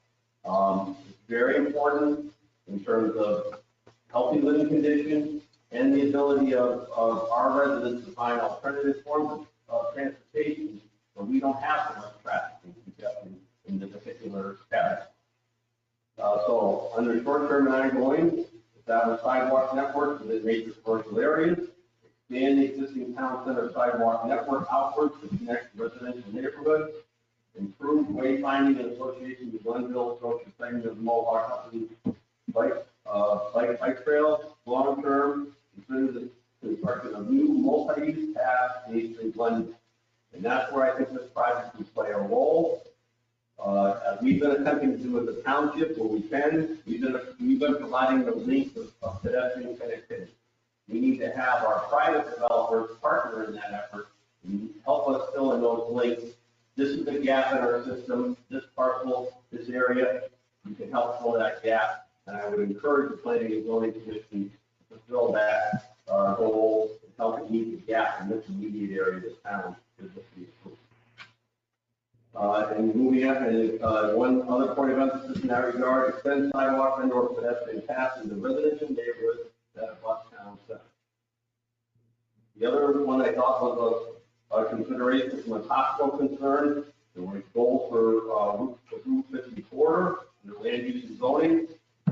It's very important in terms of healthy living conditions and the ability of our residents to find alternative forms of transportation, so we don't have so much traffic in the particular area. So under short-term and ongoing, establish sidewalk networks within major commercial areas, expand the existing town center sidewalk network outwards to connect residential neighborhoods, improve wayfinding in association with Glenville social segment of the Mohawk Hudson bike trails. Long term, consider the construction of new multi-use paths in Glenville. And that's where I think this project can play a role. As we've been attempting to do as a township where we can, we've been providing the links of pedestrian connectivity. We need to have our private developers partner in that effort and help us fill in those links. This is the gap in our system, this parcel, this area, you can help fill that gap. And I would encourage the planning and zoning commission to fill that goal and help meet the gap in this immediate area of the town. And moving on, and one other point of emphasis in that regard, extend sidewalk and/or pedestrian paths in the residential neighborhoods that abut town center. The other one I thought was a consideration from a possible concern, there was goals for Route 50 corridor, and the land use and zoning,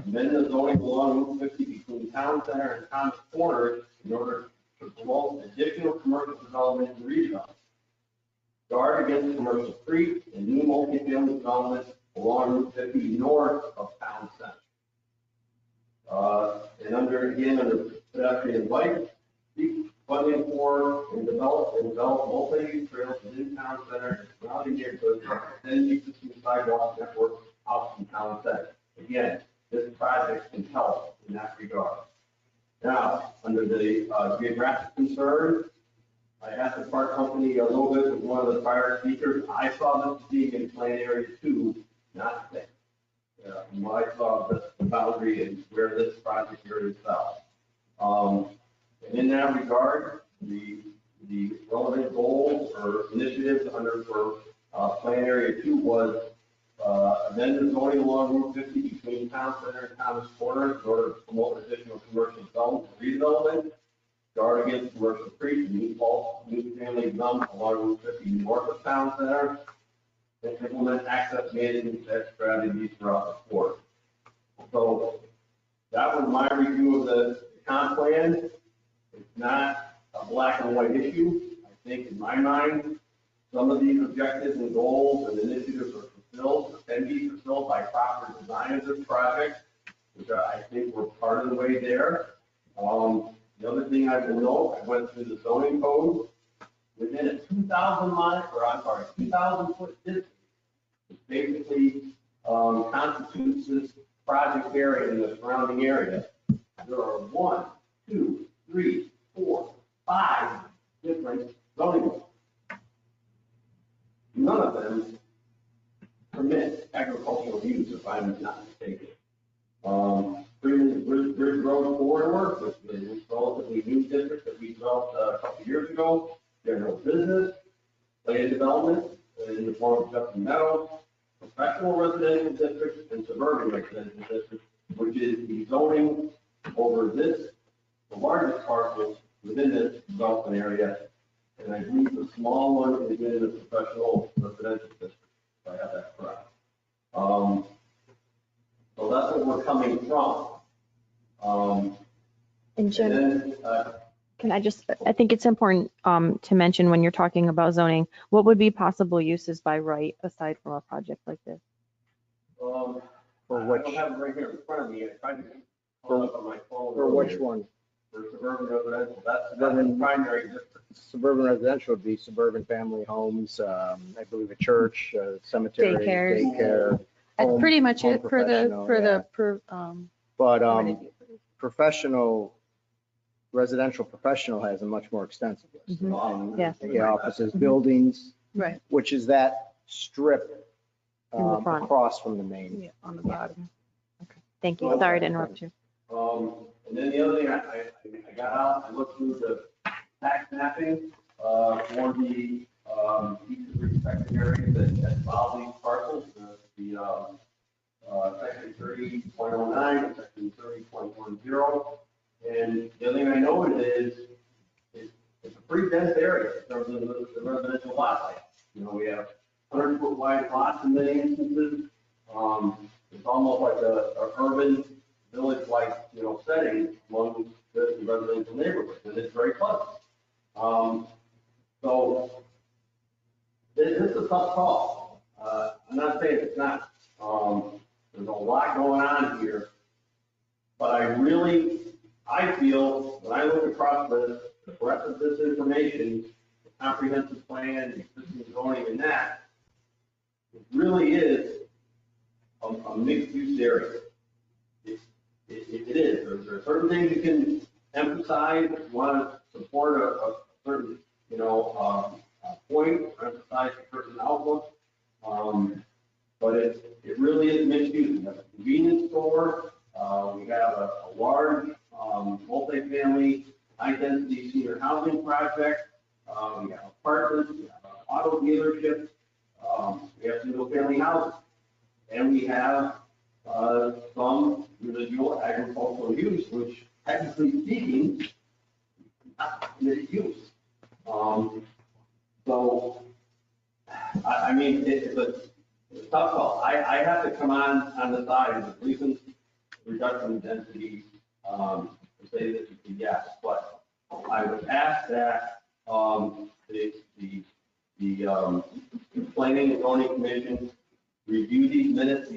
amend the zoning along Route 50 between town center and Thomas Corners in order to promote additional commercial development and redevelopment. Guard against commercial street and new multi-family development along Route 50 north of town center. And under pedestrian bike, seek funding for and develop multi-use trails within town center and surrounding neighborhoods, and existing sidewalk network out from town center. Again, this project can help in that regard. Now, under the geographic concern, I asked the park company a little bit with one of the prior speakers. I saw this being in plan area 2, not 6. I saw the boundary and where this project area fell. And in that regard, the relevant goals or initiatives for plan area 2 was amend the zoning along Route 50 between town center and Thomas Corners in order to promote additional commercial development and redevelopment. guard against commercial creep, new family zone along Route 50 north of town center, and implement access management strategies throughout the port. So that was my review of the comp plan. It's not a black and white issue. I think in my mind, some of these objectives and goals and initiatives are fulfilled, can be fulfilled by proper design of this project, which I think we're part of the way there. The other thing I will note, I went through the zoning code. Within a 2,000 foot distance, which basically constitutes this project area and the surrounding area. There are 1, 2, 3, 4, 5 different zoning laws. None of them permit agricultural use, if I'm not mistaken. Bridge Road corridor, which is a relatively new district that we developed a couple of years ago. General business, land development in the form of Justin Meadows, professional residential district, and suburban residential district, which is the zoning over this, the largest parcels within this development area. And I believe the small one is in the professional residential district, if I have that correct. So that's where we're coming from. And Jim, then, can I think it's important to mention when you're talking about zoning, what would be possible uses by right aside from a project like this? For I which, don't have it right here in front of me. I tried to pull it up on my phone. for which one? For suburban residential, that's the primary district. Suburban residential would be suburban family homes, I believe a church, cemetery, Daycares. daycare. That's home- pretty much home it for the, professional, yeah. But permitted use. professional, residential professional has a much more extensive list. Mhm. And Yes. the offices, buildings, Right, which is that strip In the front. across from the main. yeah, on the bottom. Thank you. Sorry to interrupt you. And then the other thing I got out, I looked through the tax mapping, for the, each of the respective areas that involve these parcels, section 30.09 and section 30.10. And the other thing I noted is, it's a pretty dense area in terms of the residential lot size. You know, we have 100-foot wide lots in many instances. It's almost like a urban village-like, setting among the residential neighborhoods, and it's very pleasant. So this is a tough call. I'm not saying it's not. There's a lot going on here, but I feel when I look across the breadth of this information, the comprehensive plan, the existing zoning, and that, it really is a mixed-use area. It is. There are certain things you can emphasize if you want to support a certain, point, emphasize a certain outlook. But it really is mixed use. We have a convenience store. We have a large multifamily high-density senior housing project. We have apartments. We have an auto dealership. We have single-family houses. And we have some residual agricultural use, which technically speaking, is not permitted use. So, I mean, it's a tough call. I have to come on the side of the recent reduction in density to say that it's a yes, but I would ask that the Planning and Zoning Commission review these minutes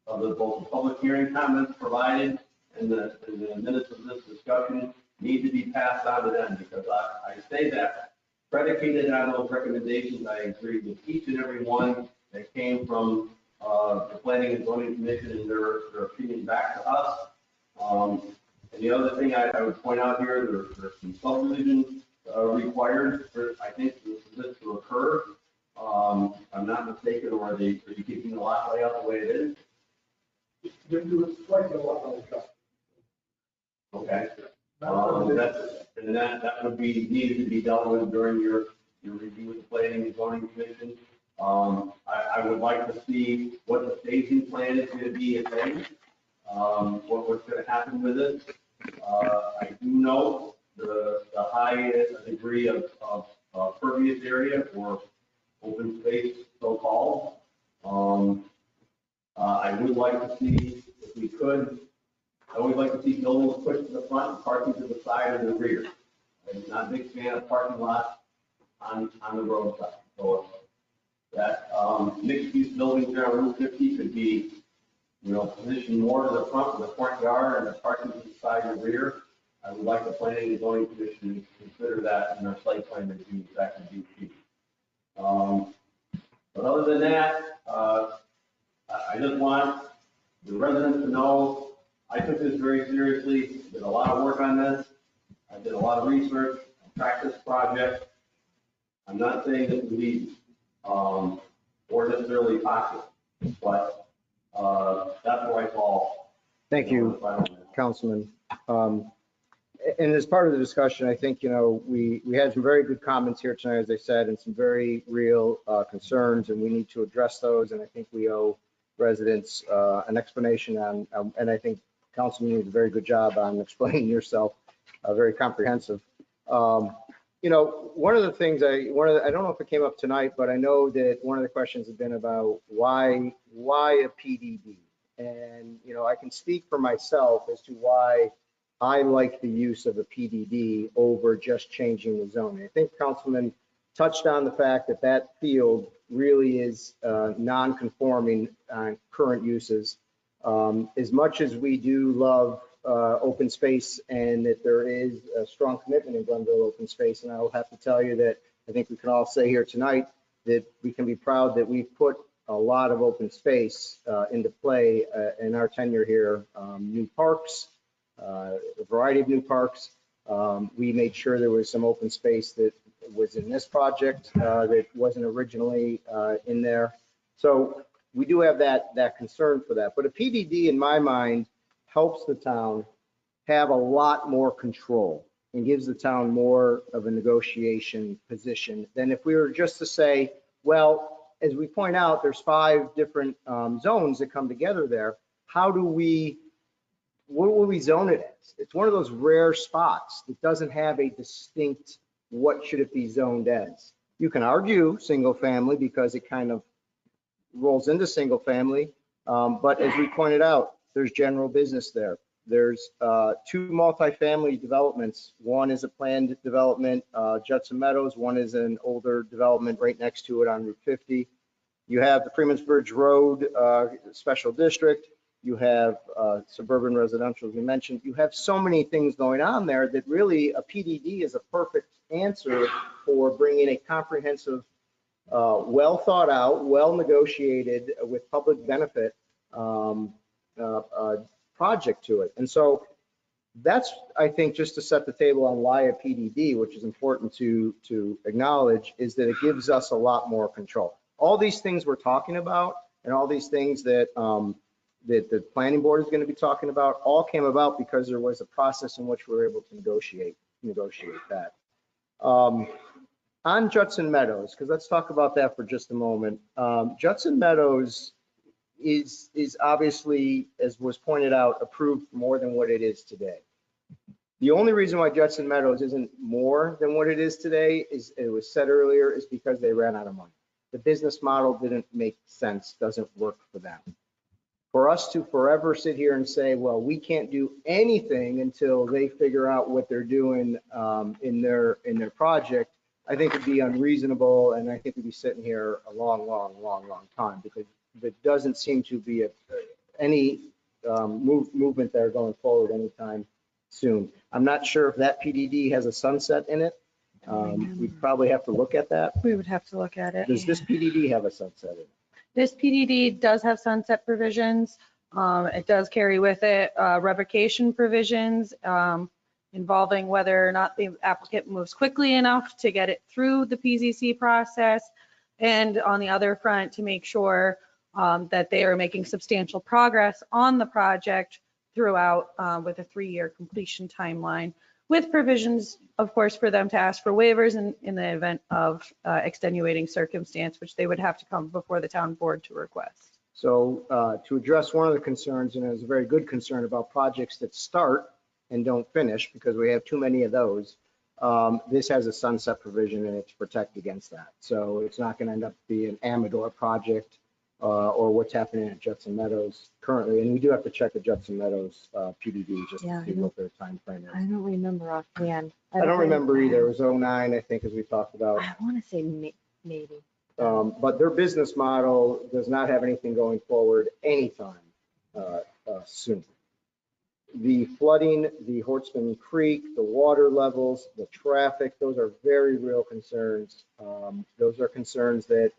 of both the public hearing comments provided and the minutes of this discussion need to be passed on to them, because I say that predicated on those recommendations, I agree with each and every one that came from the Planning and Zoning Commission and their opinion back to us. And the other thing I would point out here, there's some subdivision required for, I think, for this to occur. If I'm not mistaken, or are you keeping the lot layout the way it is? Okay. That would be needed to be dealt with during your review of the Planning and Zoning Commission. I would like to see what the staging plan is going to be in phase, what's going to happen with it. I do know the highest degree of pervious area or open space, so-called. I would like to see, if we could, I would like to see buildings pushed to the front and parking to the side and the rear. I'm not a big fan of parking lots on the roadside. So that mixed-use buildings there on Route 50 could be, positioned more to the front of the front yard and the parking to the side and rear. I would like the planning and zoning commission to consider that in our site plan review back in DP. But other than that, I just want the residents to know I took this very seriously, did a lot of work on this. I did a lot of research, I tracked this project. I'm not saying this is easy or necessarily possible, but that's where I fall. Thank you, Councilman. And as part of the discussion, I think, we had some very good comments here tonight, as I said, and some very real concerns, and we need to address those. And I think we owe residents an explanation on, and I think Councilman, you did a very good job on explaining yourself, very comprehensive. One of the things I don't know if it came up tonight, but I know that one of the questions has been about why a PDD? And, I can speak for myself as to why I like the use of a PDD over just changing the zoning. I think Councilman touched on the fact that that field really is non-conforming on current uses. As much as we do love open space and that there is a strong commitment in Glenville open space, and I will have to tell you that I think we can all say here tonight that we can be proud that we've put a lot of open space into play in our tenure here. New parks, a variety of new parks. We made sure there was some open space that was in this project that wasn't originally in there. So we do have that concern for that. But a PDD, in my mind, helps the town have a lot more control and gives the town more of a negotiation position than if we were just to say, well, as we point out, there's 5 different zones that come together there. What will we zone it as? It's one of those rare spots that doesn't have a distinct, what should it be zoned as? You can argue single family because it kind of rolls into single family. But as we pointed out, there's general business there. There's 2 multifamily developments. One is a planned development, Judson Meadows. One is an older development right next to it on Route 50. You have the Freeman's Bridge Road Special District. You have suburban residential, as you mentioned. You have so many things going on there that really a PDD is a perfect answer for bringing a comprehensive, well thought out, well negotiated with public benefit project to it. And so that's, I think, just to set the table on why a PDD, which is important to acknowledge, is that it gives us a lot more control. All these things we're talking about and all these things that that the planning board is going to be talking about all came about because there was a process in which we were able to negotiate that. On Judson Meadows, because let's talk about that for just a moment. Judson Meadows is obviously, as was pointed out, approved for more than what it is today. The only reason why Judson Meadows isn't more than what it is today, is it was said earlier, is because they ran out of money. The business model didn't make sense, doesn't work for them. For us to forever sit here and say, well, we can't do anything until they figure out what they're doing in their project, I think would be unreasonable, and I think we'd be sitting here a long time, because there doesn't seem to be any movement there going forward anytime soon. I'm not sure if that PDD has a sunset in it. We'd probably have to look at that. We would have to look at it. Does this PDD have a sunset in it? This PDD does have sunset provisions. It does carry with it revocation provisions involving whether or not the applicant moves quickly enough to get it through the PZC process, and on the other front, to make sure that they are making substantial progress on the project throughout with a 3-year completion timeline, with provisions, of course, for them to ask for waivers in the event of extenuating circumstance, which they would have to come before the town board to request. So to address one of the concerns, and it was a very good concern about projects that start and don't finish, because we have too many of those, this has a sunset provision in it to protect against that. So it's not going to end up being an Amador project or what's happening at Judson Meadows currently. And we do have to check the Judson Meadows PDD just to see what their time frame is. I don't remember offhand. I don't remember either. It was 09, I think, as we talked about. I want to say maybe. But their business model does not have anything going forward anytime soon. The flooding, the Hortsman Creek, the water levels, the traffic, those are very real concerns. Those are concerns that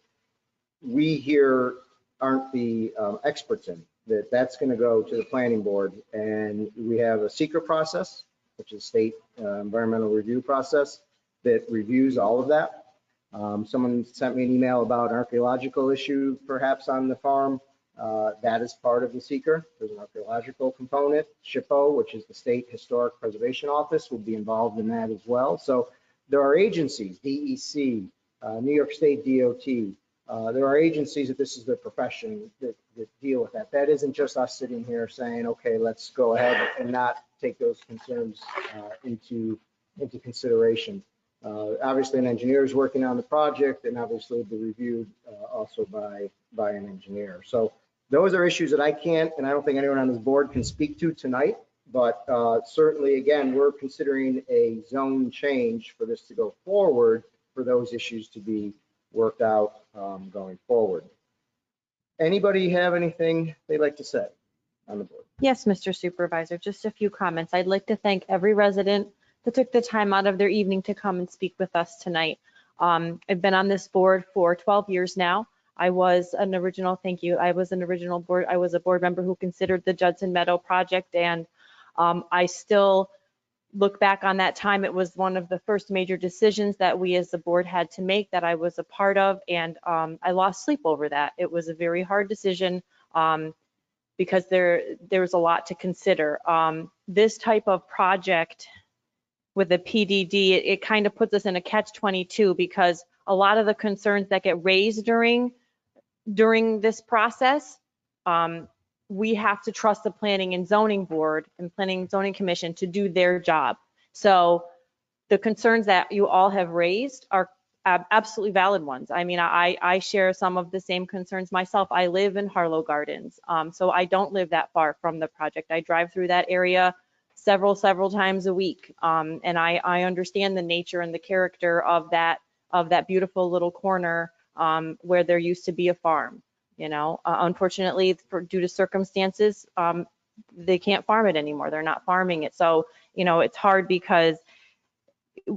we here aren't the experts in. That's going to go to the planning board, and we have a secret process, which is state environmental review process that reviews all of that. Someone sent me an email about an archaeological issue perhaps on the farm. That is part of the seeker. There's an archaeological component. SHPO, which is the State Historic Preservation Office, will be involved in that as well. So there are agencies, DEC, New York State DOT. There are agencies that this is their profession that deal with that. That isn't just us sitting here saying, okay, let's go ahead and not take those concerns into consideration. Obviously, an engineer is working on the project, and obviously it'll be reviewed also by an engineer. So those are issues that I can't, and I don't think anyone on this board can speak to tonight. But certainly, again, we're considering a zone change for this to go forward, for those issues to be worked out going forward. Anybody have anything they'd like to say on the board? Yes, Mr. Supervisor, just a few comments. I'd like to thank every resident that took the time out of their evening to come and speak with us tonight. I've been on this board for 12 years now. I was a board member who considered the Judson Meadow project, and I still look back on that time. It was one of the first major decisions that we as the board had to make, that I was a part of, and I lost sleep over that. It was a very hard decision because there was a lot to consider. This type of project with a PDD, it kind of puts us in a catch-22, because a lot of the concerns that get raised during this process, we have to trust the Planning and Zoning Board and Planning and Zoning Commission to do their job. So the concerns that you all have raised are absolutely valid ones. I mean, I share some of the same concerns myself. I live in Harlow Gardens, so I don't live that far from the project. I drive through that area several times a week, and I understand the nature and the character of that beautiful little corner where there used to be a farm. You know, unfortunately, due to circumstances, they can't farm it anymore. They're not farming it. So, you know, it's hard, because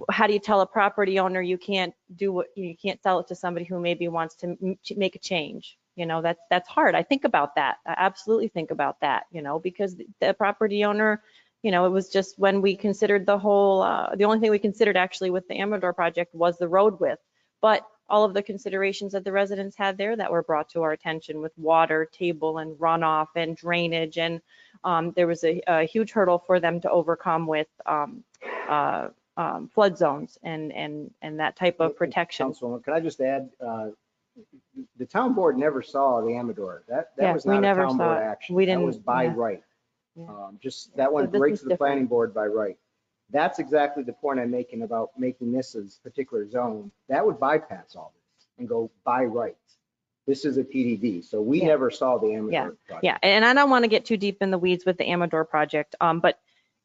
how do you tell a property owner you can't sell it to somebody who maybe wants to make a change? You know, that's hard. I think about that. I absolutely think about that, you know, because the property owner, you know, it was just when we considered the whole, the only thing we considered actually with the Amador project was the road width. But all of the considerations that the residents had there that were brought to our attention with water table and runoff and drainage, and there was a huge hurdle for them to overcome with flood zones and that type of protection. Councilwoman, can I just add, the town board never saw the Amador. That was not a town board action. We didn't. That was by right. Just that went right to the planning board by right. That's exactly the point I'm making about making this a particular zone. That would bypass all this and go by right. This is a PDD, so we never saw the Amador project. Yeah, and I don't want to get too deep in the weeds with the Amador project, but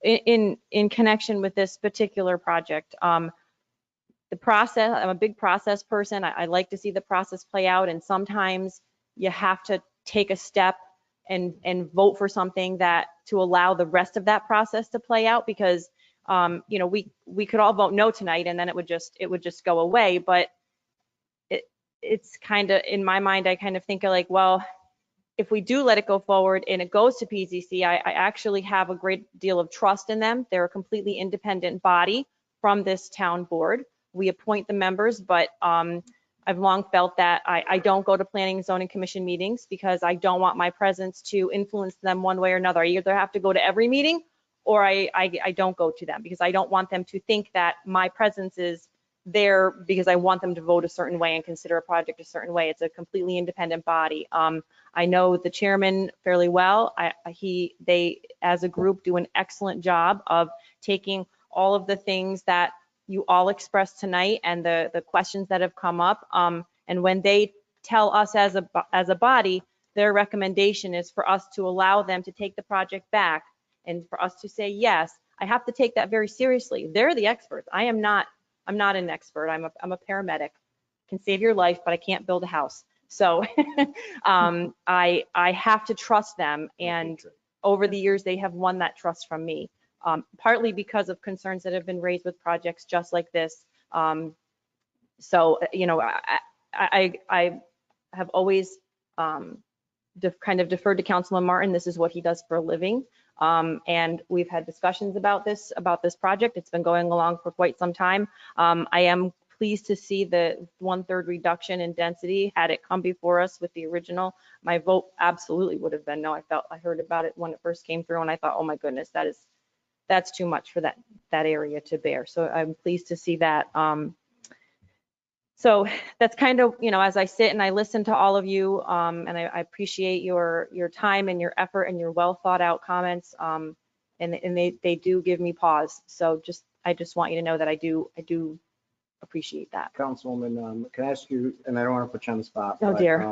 in connection with this particular project, the process, I'm a big process person. I like to see the process play out, and sometimes you have to take a step and vote for something that to allow the rest of that process to play out, because you know, we could all vote no tonight and then it would just go away. But it's kind of, in my mind, I kind of think of like, well, if we do let it go forward and it goes to PZC, I actually have a great deal of trust in them. They're a completely independent body from this town board. We appoint the members, but I've long felt that I don't go to Planning and Zoning Commission meetings because I don't want my presence to influence them one way or another. I either have to go to every meeting or I don't go to them, because I don't want them to think that my presence is there because I want them to vote a certain way and consider a project a certain way. It's a completely independent body. I know the chairman fairly well. They, as a group, do an excellent job of taking all of the things that you all expressed tonight and the questions that have come up. And when they tell us as a body, their recommendation is for us to allow them to take the project back and for us to say yes. I have to take that very seriously. They're the experts. I'm not an expert. I'm a paramedic. Can save your life, but I can't build a house. So I have to trust them. And over the years, they have won that trust from me, partly because of concerns that have been raised with projects just like this. So, you know, I have always kind of deferred to Councilman Martin. This is what he does for a living. And we've had discussions about this project. It's been going along for quite some time. I am pleased to see the 1/3 reduction in density. Had it come before us with the original, my vote absolutely would have been no. I heard about it when it first came through and I thought, oh my goodness, that's too much for that area to bear. So I'm pleased to see that. So that's kind of, you know, as I sit and I listen to all of you, and I appreciate your time and your effort and your well thought out comments, and they do give me pause. So I just want you to know that I do appreciate that. Councilwoman, can I ask you, and I don't want to put you on the spot. Oh, but, dear.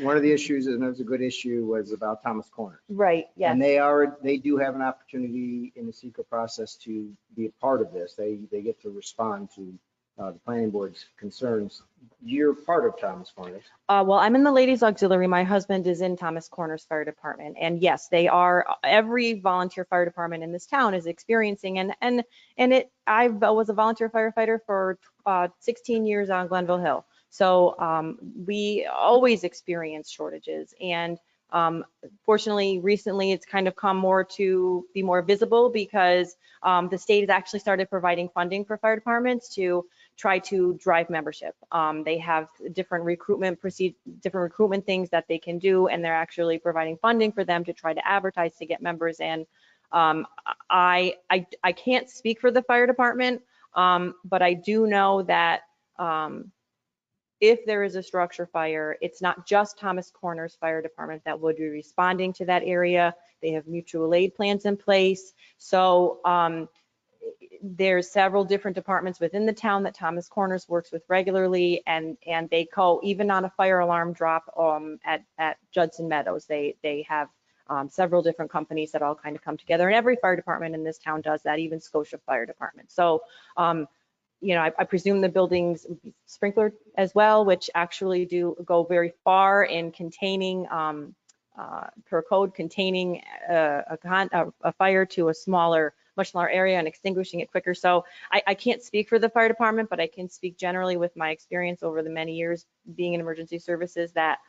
One of the issues, and it was a good issue, was about Thomas Corners. Right, yes. And they do have an opportunity in the secret process to be a part of this. They get to respond to the planning board's concerns. You're part of Thomas Corners. Well, I'm in the ladies auxiliary. My husband is in Thomas Corners Fire Department. And yes, they are, every volunteer fire department in this town is experiencing, I was a volunteer firefighter for 16 years on Glenville Hill. So we always experience shortages. And fortunately, recently, it's kind of come more to be more visible because the state has actually started providing funding for fire departments to try to drive membership. They have different recruitment things that they can do, and they're actually providing funding for them to try to advertise to get members in. I can't speak for the fire department, but I do know that if there is a structure fire, it's not just Thomas Corners Fire Department that would be responding to that area. They have mutual aid plans in place. So there's several different departments within the town that Thomas Corners works with regularly, and they even on a fire alarm drop at Judson Meadows, they have several different companies that all kind of come together, and every fire department in this town does that, even Scotia Fire Department. So you know, I presume the buildings sprinklered as well, which actually do go very far in containing, per code, containing a fire to a much smaller area and extinguishing it quicker. So I can't speak for the fire department, but I can speak generally with my experience over the many years being in emergency services that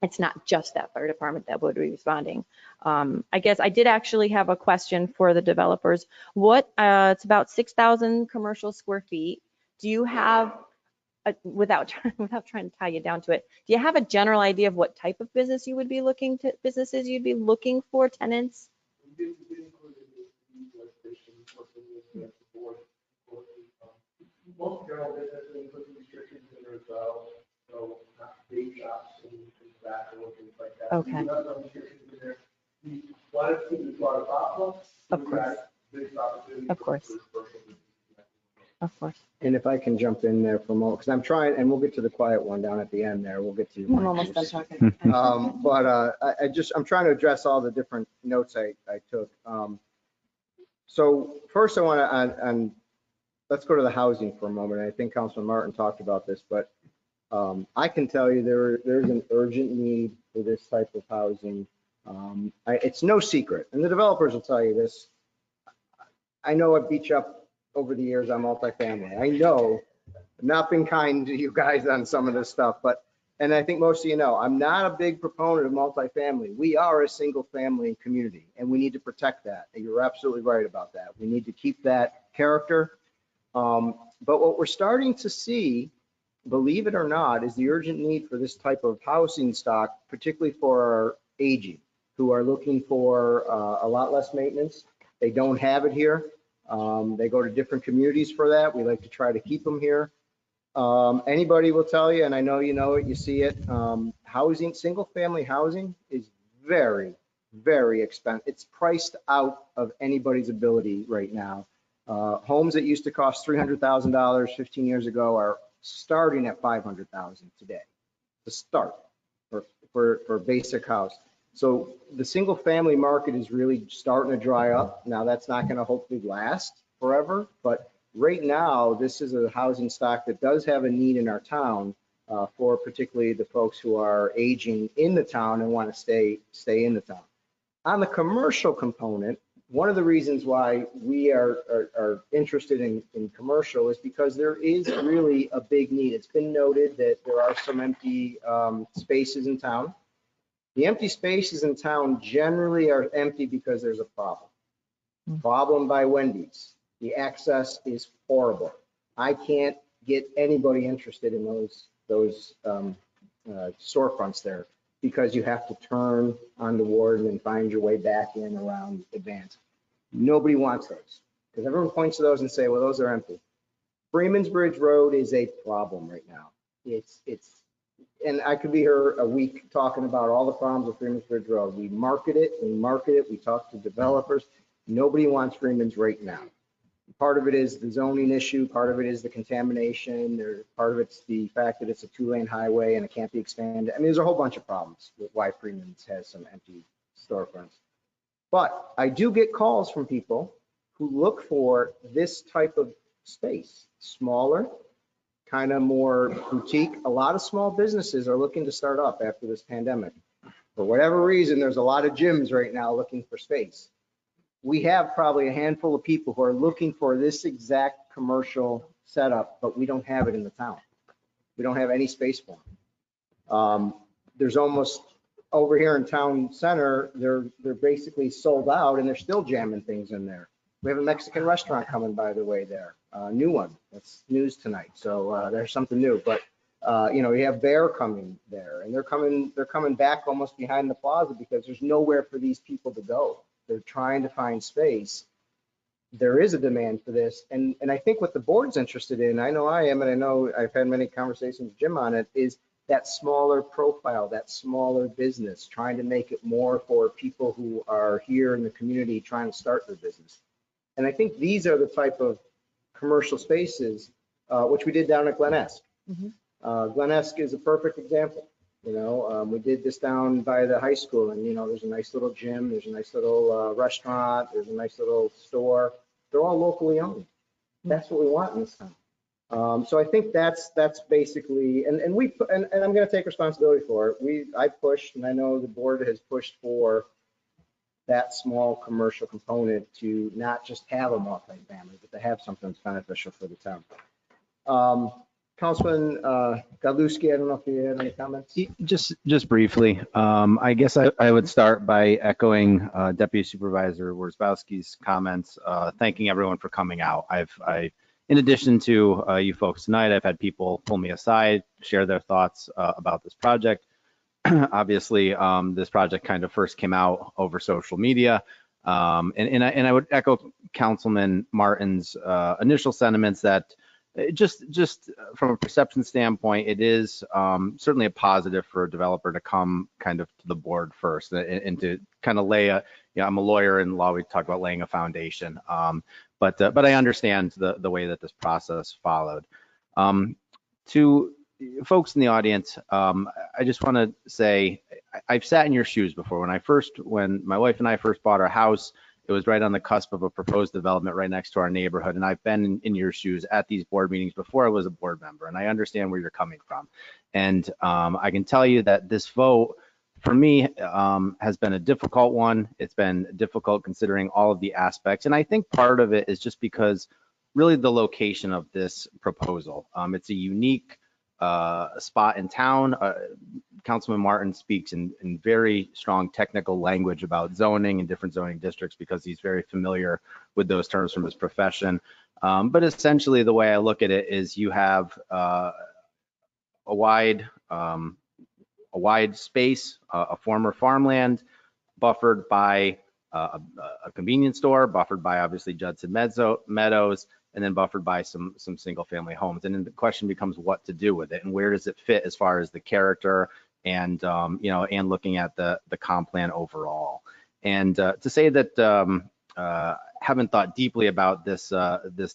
it's not just that fire department that would be responding. I guess I did actually have a question for the developers. It's about 6,000 commercial square feet. Do you have, without trying to tie you down to it, do you have a general idea of what type of businesses you'd be looking for, tenants? Most general businesses include restrictions in there as well, so not big shops and that and things like that. Okay. We have some restrictions in there. We wanted to do a lot of pop-ups. Of course. Of course. Of course. And if I can jump in there for a moment, because I'm trying, and we'll get to the quiet one down at the end there. We'll get to you. I'm almost done talking. I'm trying to address all the different notes I took. So first I want to, let's go to the housing for a moment. I think Councilman Martin talked about this, but I can tell you there's an urgent need for this type of housing. It's no secret, and the developers will tell you this. I know I've beat you up over the years on multifamily. I know I've not been kind to you guys on some of this stuff, and I think most of you know, I'm not a big proponent of multifamily. We are a single family community, and we need to protect that. And you're absolutely right about that. We need to keep that character. But what we're starting to see, believe it or not, is the urgent need for this type of housing stock, particularly for our aging, who are looking for a lot less maintenance. They don't have it here. They go to different communities for that. We like to try to keep them here. Anybody will tell you, and I know you know it, you see it, housing, single-family housing is very, very expensive. It's priced out of anybody's ability right now. Homes that used to cost $300,000 15 years ago are starting at $500,000 today to start for basic house. So the single-family market is really starting to dry up. Now, that's not going to hopefully last forever, but right now, this is a housing stock that does have a need in our town for particularly the folks who are aging in the town and want to stay in the town. On the commercial component, one of the reasons why we are interested in commercial is because there is really a big need. It's been noted that there are some empty spaces in town. The empty spaces in town generally are empty because there's a problem. Problem by Wendy's. The access is horrible. I can't get anybody interested in those storefronts there because you have to turn on the Warden and find your way back in around Advance. Nobody wants those because everyone points to those and say, well, those are empty. Freeman's Bridge Road is a problem right now. And I could be here a week talking about all the problems with Freeman's Bridge Road. We market it, we talk to developers. Nobody wants Freeman's right now. Part of it is the zoning issue, part of it is the contamination, part of it's the fact that it's a 2-lane highway and it can't be expanded. I mean, there's a whole bunch of problems with why Freeman's has some empty storefronts. But I do get calls from people who look for this type of space, smaller, kind of more boutique. A lot of small businesses are looking to start up after this pandemic. For whatever reason, there's a lot of gyms right now looking for space. We have probably a handful of people who are looking for this exact commercial setup, but we don't have it in the town. We don't have any space for them. There's almost over here in town center, they're basically sold out and they're still jamming things in there. We have a Mexican restaurant coming, by the way, there, a new one. That's news tonight. So there's something new, but we have Bear coming there and they're coming back almost behind the plaza because there's nowhere for these people to go. They're trying to find space. There is a demand for this. And I think what the board's interested in, I know I am, and I know I've had many conversations with Jim on it, is that smaller profile, that smaller business, trying to make it more for people who are here in the community trying to start their business. And I think these are the type of commercial spaces, which we did down at Glenesk. Glenesk is a perfect example. We did this down by the high school and, there's a nice little gym, there's a nice little restaurant, there's a nice little store. They're all locally owned. That's what we want in this town. So I think that's basically, and I'm going to take responsibility for it. I pushed, and I know the board has pushed for that small commercial component to not just have a multifamily, but to have something that's beneficial for the town. Councilman Godlewski, I don't know if you had any comments. Just briefly, I guess I would start by echoing Deputy Supervisor Worzbowski's comments, thanking everyone for coming out. In addition to you folks tonight, I've had people pull me aside, share their thoughts about this project. Obviously, this project kind of first came out over social media. And I would echo Councilman Martin's initial sentiments that just from a perception standpoint, it is certainly a positive for a developer to come kind of to the board first and to kind of lay I'm a lawyer in law, we talk about laying a foundation. But I understand the way that this process followed. To folks in the audience, I just want to say I've sat in your shoes before. When my wife and I first bought our house, it was right on the cusp of a proposed development right next to our neighborhood. And I've been in your shoes at these board meetings before I was a board member, and I understand where you're coming from. And I can tell you that this vote for me has been a difficult one. It's been difficult considering all of the aspects. And I think part of it is just because really the location of this proposal. It's a unique spot in town. Councilman Martin speaks in very strong technical language about zoning and different zoning districts because he's very familiar with those terms from his profession. But essentially the way I look at it is you have a wide space, a former farmland buffered by a convenience store, buffered by obviously Judson Meadows, and then buffered by some single family homes. And then the question becomes what to do with it and where does it fit as far as the character and, and looking at the comp plan overall. And to say that haven't thought deeply about this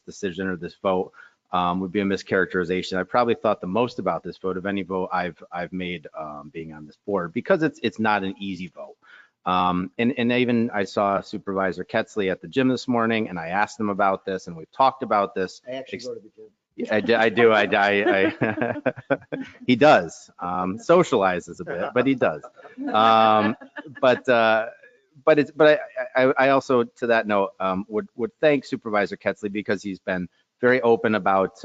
decision or this vote would be a mischaracterization. I probably thought the most about this vote of any vote I've made being on this board, because it's not an easy vote. And even I saw Supervisor Ketzley at the gym this morning, and I asked him about this, and we've talked about this. I actually go to the gym. I do. He does. Socializes a bit, but he does. But I also, to that note, would thank Supervisor Ketzley, because he's been very open about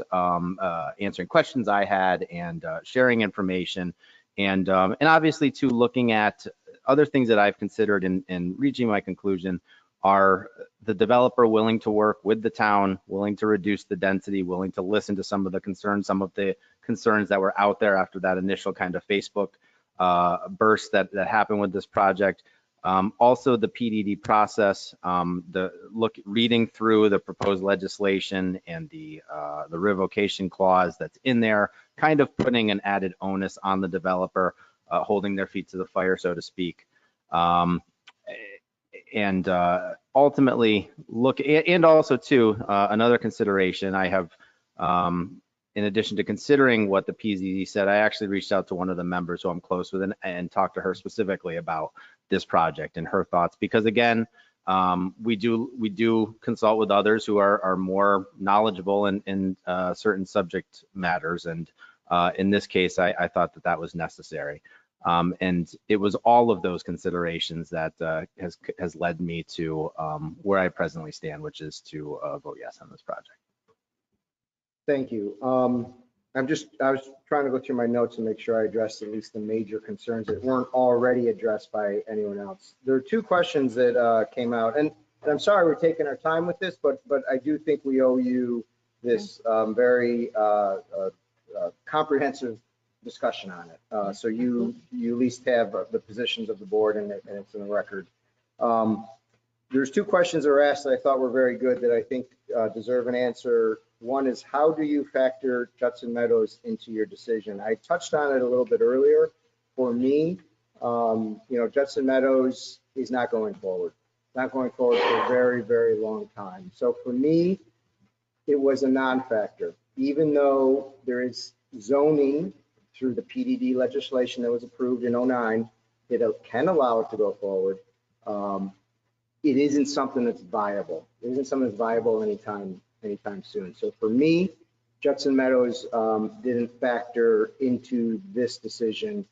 answering questions I had and sharing information, and obviously too looking at other things that I've considered in reaching my conclusion are the developer willing to work with the town, willing to reduce the density, willing to listen to some of the concerns that were out there after that initial kind of Facebook burst that happened with this project. Also the PDD process, reading through the proposed legislation and the revocation clause that's in there, kind of putting an added onus on the developer, holding their feet to the fire, so to speak. And ultimately and also too, another consideration I have, in addition to considering what the PZZ said, I actually reached out to one of the members who I'm close with and talked to her specifically about this project and her thoughts, because again, we do consult with others who are more knowledgeable in certain subject matters, and in this case, I thought that was necessary. And it was all of those considerations that has led me to where I presently stand, which is to vote yes on this project. Thank you. I was trying to go through my notes and make sure I addressed at least the major concerns that weren't already addressed by anyone else. There are two questions that came out, and I'm sorry we're taking our time with this, but I do think we owe you this very comprehensive discussion on it. So you at least have the positions of the board, and it's in the record. There's two questions that were asked that I thought were very good that I think deserve an answer. One is, how do you factor Judson Meadows into your decision? I touched on it a little bit earlier. For me, Judson Meadows is not going forward. Not going forward for a very, very long time. So for me, it was a non-factor. Even though there is zoning through the PDD legislation that was approved in 2009, it can allow it to go forward. It isn't something that's viable. It isn't something that's viable anytime soon. So for me, Judson Meadows didn't factor into this decision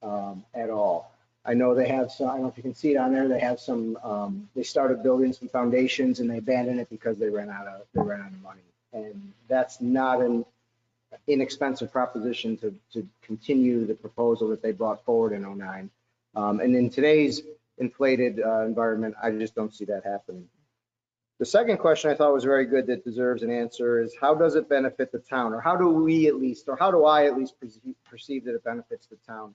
at all. I know they have some, I don't know if you can see it on there, they have some, they started building some foundations and they abandoned it because they ran out of money. And that's not an inexpensive proposition to continue the proposal that they brought forward in 2009. And in today's inflated environment, I just don't see that happening. The second question I thought was very good that deserves an answer is, how does it benefit the town? Or how do we at least, or how do I at least perceive that it benefits the town?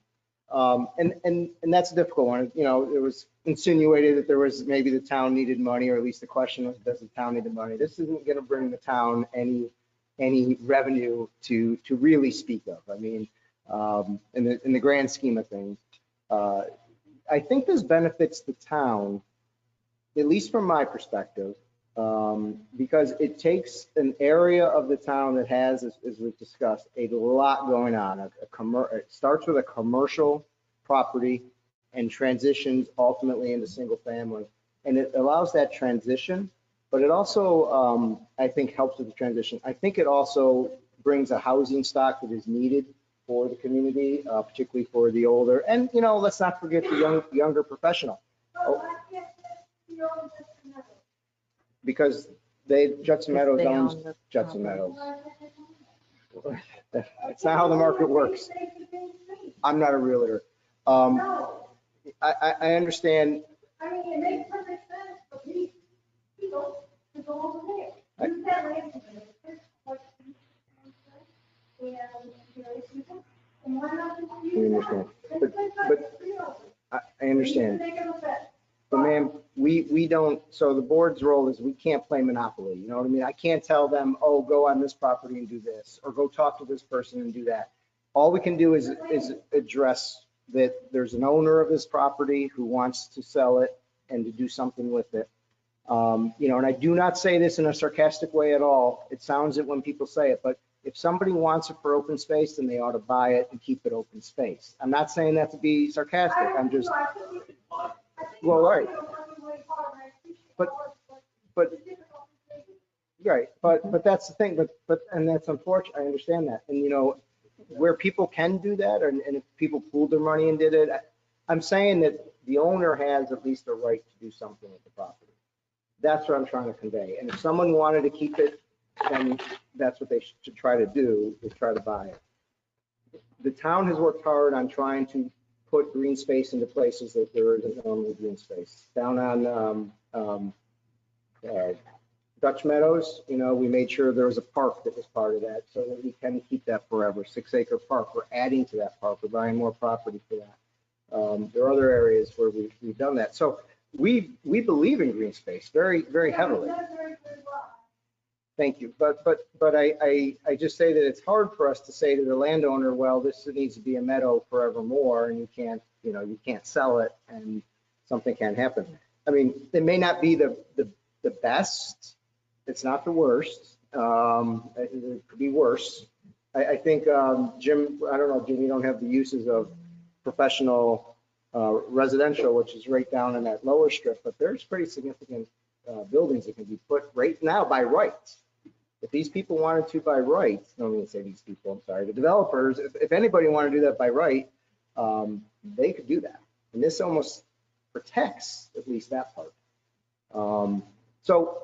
And that's a difficult one. It was insinuated that there was maybe the town needed money, or at least the question was, does the town need the money? This isn't going to bring the town any revenue to really speak of. I mean, in the grand scheme of things, I think this benefits the town, at least from my perspective, because it takes an area of the town that has, as we've discussed, a lot going on. It starts with a commercial property and transitions ultimately into single family. And it allows that transition, but it also, I think, helps with the transition. I think it also brings a housing stock that is needed for the community, particularly for the older. And, let's not forget the younger professional. Because Judson Meadows owns Judson Meadows. That's not how the market works. I'm not a realtor. I understand. I mean, it makes perfect sense for people to go over there. Use that land and why not just use that? I understand. But I understand. But ma'am, we don't, so the board's role is we can't play monopoly, you know what I mean? I can't tell them, oh, go on this property and do this, or go talk to this person and do that. All we can do is address that there's an owner of this property who wants to sell it and to do something with it. You know, and I do not say this in a sarcastic way at all. It sounds it when people say it, but if somebody wants it for open space, then they ought to buy it and keep it open space. I'm not saying that to be sarcastic. I'm just, well, right. But, right, but that's the thing, and that's unfortunate, I understand that. And, you know, where people can do that, and if people pooled their money and did it, I'm saying that the owner has at least a right to do something with the property. That's what I'm trying to convey. And if someone wanted to keep it, then that's what they should try to do, is try to buy it. The town has worked hard on trying to put green space into places that there isn't normally green space. Down on Dutch Meadows, you know, we made sure there was a park that was part of that so that we can keep that forever. 6-acre park, we're adding to that park. We're buying more property for that. There are other areas where we've done that. So we believe in green space very, very heavily. Thank you. But I just say that it's hard for us to say to the landowner, well, this needs to be a meadow forevermore, and you can't sell it and something can't happen. I mean, it may not be the best. It's not the worst. It could be worse. I think, Jim, I don't know, Jim, you don't have the uses of professional residential, which is right down in that lower strip, but there's pretty significant buildings that can be put right now by rights. If these people wanted to by rights, I don't mean to say these people, I'm sorry, the developers, if anybody wanted to do that by right, they could do that. And this almost protects at least that part. So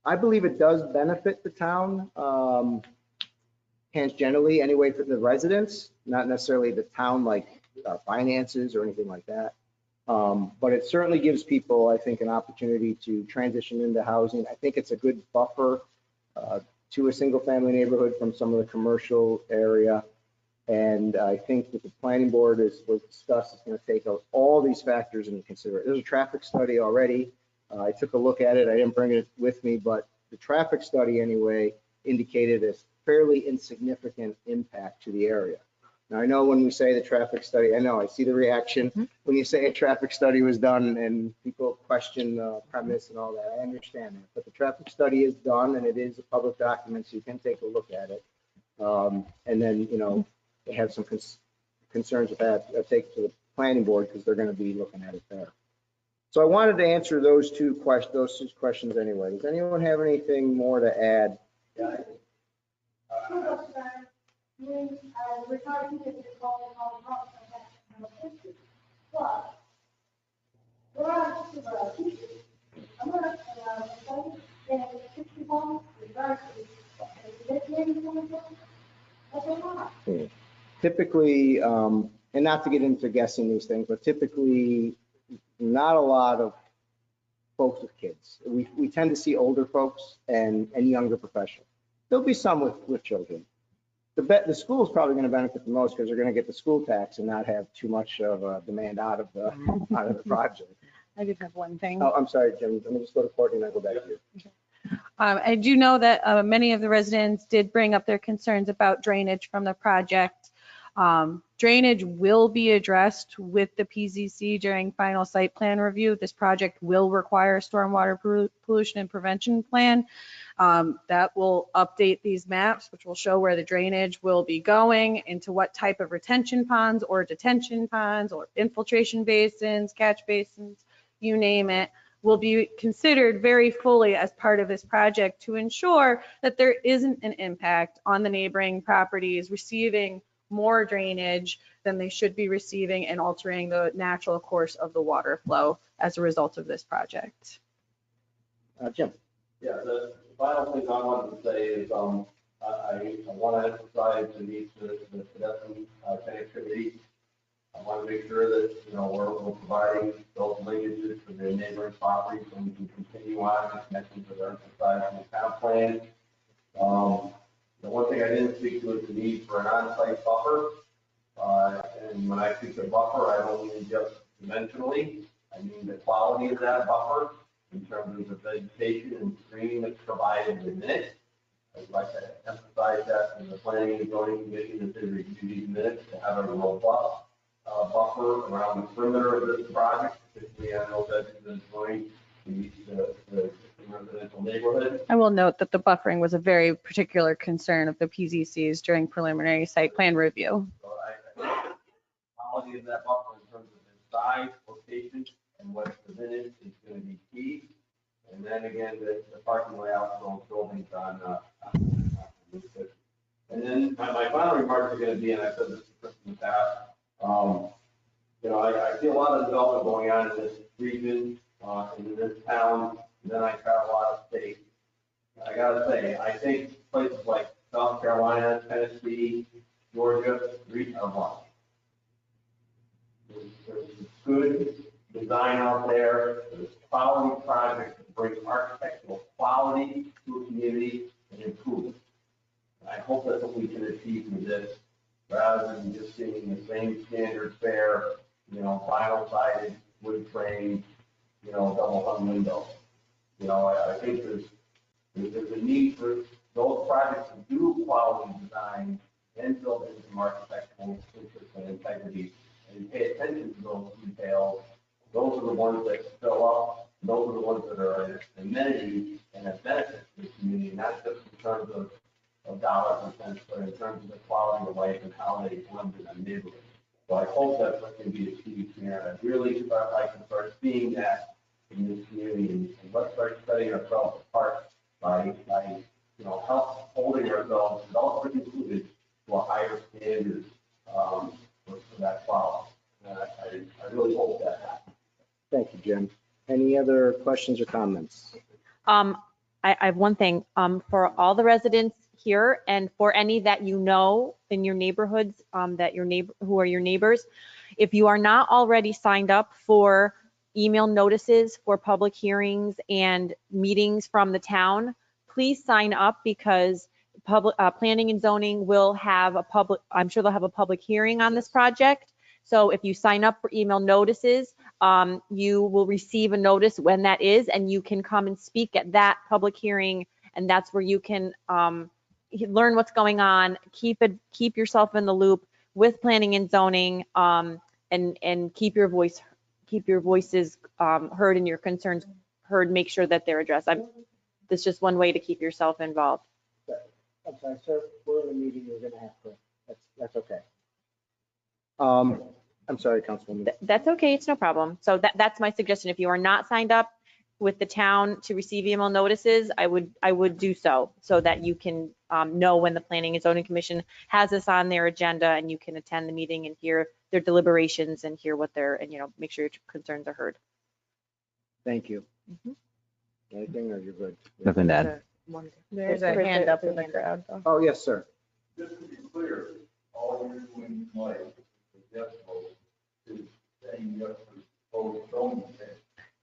I believe it does benefit the town tangentially anyway for the residents, not necessarily the town like finances or anything like that. But it certainly gives people, I think, an opportunity to transition into housing. I think it's a good buffer to a single family neighborhood from some of the commercial area. And I think that the planning board was discussed, is going to take all these factors into consideration. There's a traffic study already. I took a look at it. I didn't bring it with me, but the traffic study anyway indicated a fairly insignificant impact to the area. Now, I know when we say the traffic study, I know I see the reaction when you say a traffic study was done and people question the premise and all that. I understand that, but the traffic study is done and it is a public document, so you can take a look at it. And then, you know, they have some concerns with that. I'll take it to the planning board because they're going to be looking at it there. So I wanted to answer those two questions anyway. Does anyone have anything more to add? Yeah. We're talking to this whole but we're on I'm going to 61 Typically, and not to get into guessing these things, but typically not a lot of folks with kids. We tend to see older folks and younger professionals. There'll be some with children. The school is probably going to benefit the most because they're going to get the school tax and not have too much of a demand out of the project. I did have one thing. Oh, I'm sorry, Jim. Let me just go to Courtney and I'll go back to you. I do know that many of the residents did bring up their concerns about drainage from the project. Drainage will be addressed with the PZC during final site plan review. This project will require a stormwater pollution and prevention plan. That will update these maps, which will show where the drainage will be going, into what type of retention ponds or detention ponds or infiltration basins, catch basins, you name it, will be considered very fully as part of this project to ensure that there isn't an impact on the neighboring properties receiving more drainage than they should be receiving and altering the natural course of the water flow as a result of this project. Jim. Yeah, the final thing I wanted to say is I want to emphasize the need for the pedestrian connectivity. I want to make sure that, you know, we're providing those linkages for the neighboring properties so we can continue on the connections that are emphasized in the town plan. The one thing I didn't speak to is the need for an on-site buffer. And when I speak of buffer, I don't mean just dimensionally. I mean, the quality of that buffer in terms of the vegetation and screening that's provided within it. I'd like to emphasize that in the planning and zoning commission, as they review these minutes, to have a robust buffer around the perimeter of this project, particularly on those edges that join the residential neighborhood. I will note that the buffering was a very particular concern of the PZCs during preliminary site plan review. So I think the quality of that buffer in terms of its size, location, and what's within it is going to be key. And then again, the parking layout for those buildings on and then my final remarks are going to be, and I said this in the past, you know, I see a lot of development going on in this region, in this town, and then I travel out of state. I gotta say, I think places like South Carolina, Tennessee, Georgia, are lucky. There's good design out there, there's quality projects that bring architectural quality to a community and improve it. And I hope that's what we can achieve with this, rather than just seeing the same standard fare, you know, vinyl sided, wood frame, you know, double hung windows. You know, I think there's a need for those projects to do quality design and build in some architectural interest and integrity and pay attention to those details. Those are the ones that fill up. Those are the ones that are an amenity and a benefit to the community, not just in terms of dollars and cents, but in terms of the quality of life and how they blend in a neighborhood. So I hope that's what can be achieved here. I really like to start seeing that in this community, and let's start setting ourselves apart by you know, holding ourselves, developers included, to a higher standard for that quality. I really hope that happens. Thank you, Jim. Any other questions or comments? I have one thing, for all the residents here and for any that you know in your neighborhoods, who are your neighbors, if you are not already signed up for email notices for public hearings and meetings from the town, please sign up, because planning and zoning will have I'm sure they'll have a public hearing on this project. So if you sign up for email notices, you will receive a notice when that is, and you can come and speak at that public hearing. And that's where you can learn what's going on, keep yourself in the loop with planning and zoning, and keep your voices heard and your concerns heard. Make sure that they're addressed. That's just one way to keep yourself involved. I'm sorry, sir. We're in a meeting. You're going to have to. That's okay. I'm sorry, Councilwoman. That's okay. It's no problem. So that's my suggestion. If you are not signed up with the town to receive email notices, I would do so that you can know when the Planning and Zoning Commission has this on their agenda, and you can attend the meeting and hear their deliberations and hear what and make sure your concerns are heard. Thank you. Anything, or you're good? Nothing to add. There's a hand up in the crowd. Oh, yes, sir. Just to be clear, all you're doing tonight is yes vote is saying yes for vote zoning.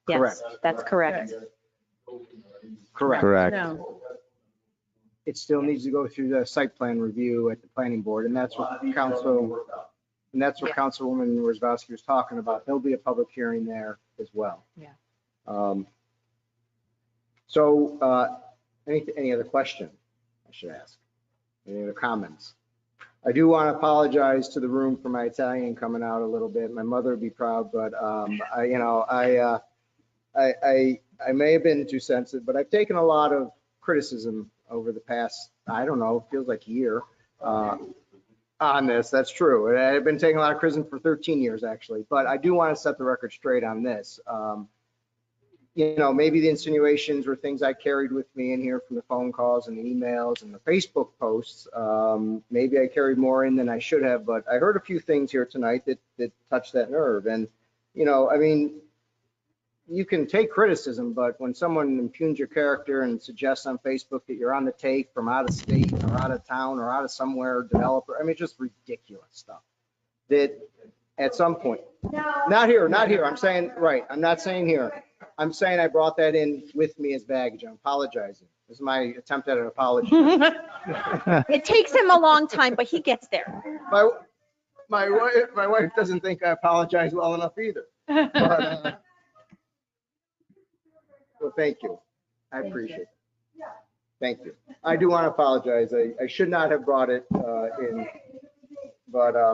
Yes, Correct. that's correct. Correct. Correct. No. It still needs to go through the site plan review at the planning board, and that's what Councilwoman Worzbowski was talking about. There'll be a public hearing there as well. Yeah. So any other question I should ask? Any other comments? I do want to apologize to the room for my Italian coming out a little bit. My mother would be proud, but I may have been too sensitive, but I've taken a lot of criticism over the past, I don't know, feels like a year on this. That's true. I've been taking a lot of criticism for 13 years, actually, but I do want to set the record straight on this. Maybe the insinuations were things I carried with me in here from the phone calls and the emails and the Facebook posts. Maybe I carried more in than I should have, but I heard a few things here tonight that touched that nerve. And, you can take criticism, but when someone impugns your character and suggests on Facebook that you're on the take from out of state or out of town or out of somewhere, developer, it's just ridiculous stuff that at some point, not here. I'm saying, right. I'm not saying here. I'm saying I brought that in with me as baggage. I'm apologizing. This is my attempt at an apology. It takes him a long time, but he gets there. My wife doesn't think I apologize well enough either. But Well, thank you. I appreciate it. Thank you. I do want to apologize. I should not have brought it in, but I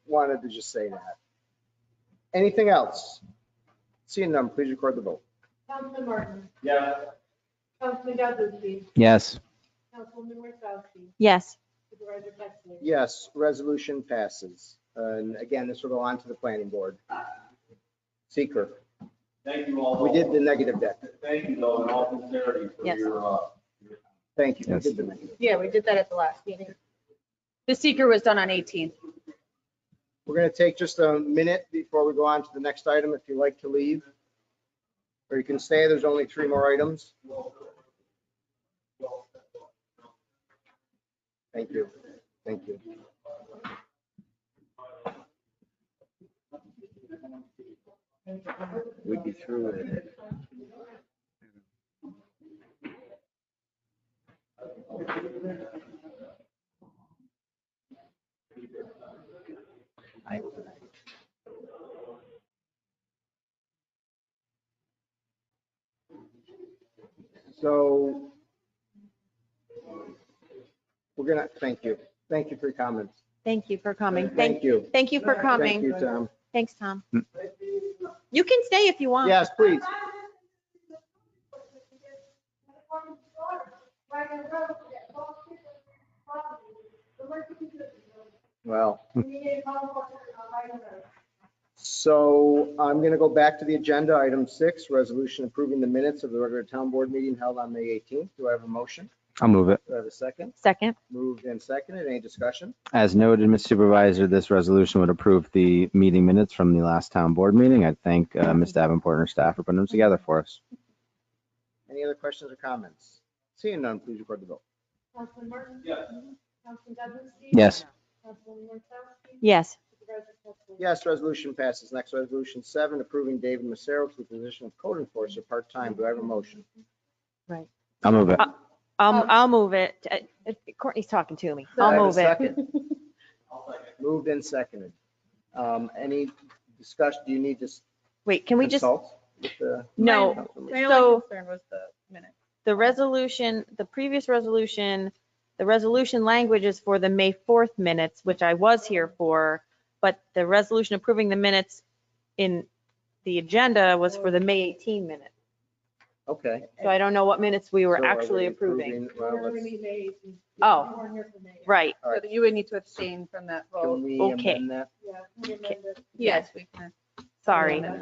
wanted to just say that. Anything else? Seeing none, please record the vote. Councilman Martin. Yeah. Councilman Godzewski. Yes. Councilwoman Wozzowski. Yes. Supervisor Pettsley. Yes, resolution passes. And again, this will go on to the planning board. Seeker, Thank you all. we did the negative deck. Thank you though, in all sincerity for Yes. your, Thank you. We Yes. did the negative. Yeah, we did that at the last meeting. The seeker was done on 18th. We're going to take just a minute before we go on to the next item, if you'd like to leave. Or you can stay, there's only 3 more items. Thank you. Thank you. We'd be through with it. So we're gonna, thank you. Thank you for your comments. Thank you for coming. Thank you. Thank you for Thank coming. you, Tom. Thanks, Tom. You can stay if you want. Yes, please. Well, so I'm going to go back to the agenda, item 6, resolution approving the minutes of the regular town board meeting held on May 18th. Do I have a motion? I'll move it. Do I have a second? Second. Moved and seconded. Any discussion? As noted, Mr. Supervisor, this resolution would approve the meeting minutes from the last town board meeting. I thank Ms. Davenport and her staff for putting them together for us. Any other questions or comments? Seeing none, please record the vote. Councilman Martin. Yes. Councilman Godzewski. Yes. Councilwoman Wozzowski. Yes. Supervisor Pettsley. Yes, resolution passes. Next, resolution 7, approving David Massaro to the position of code enforcer part-time. Do I have a motion? Right. I'll move it. I'll move it. Courtney's talking to me. Do I I'll have a move it. second? Moved and seconded. Any discussion? Do you need to Wait, can we just, consult with the? no. My So- only concern was the minutes. The resolution, the previous resolution, the resolution language is for the May 4th minutes, which I was here for, but the resolution approving the minutes in the agenda was for the May 18 minutes. Okay. So I don't know what minutes we were So are actually we approving. Well, let's, Oh. You weren't here for May. Right. All right. So you would need to abstain from that can vote. we Okay. amend that? Yeah, we amended. Yes, we can. Sorry. All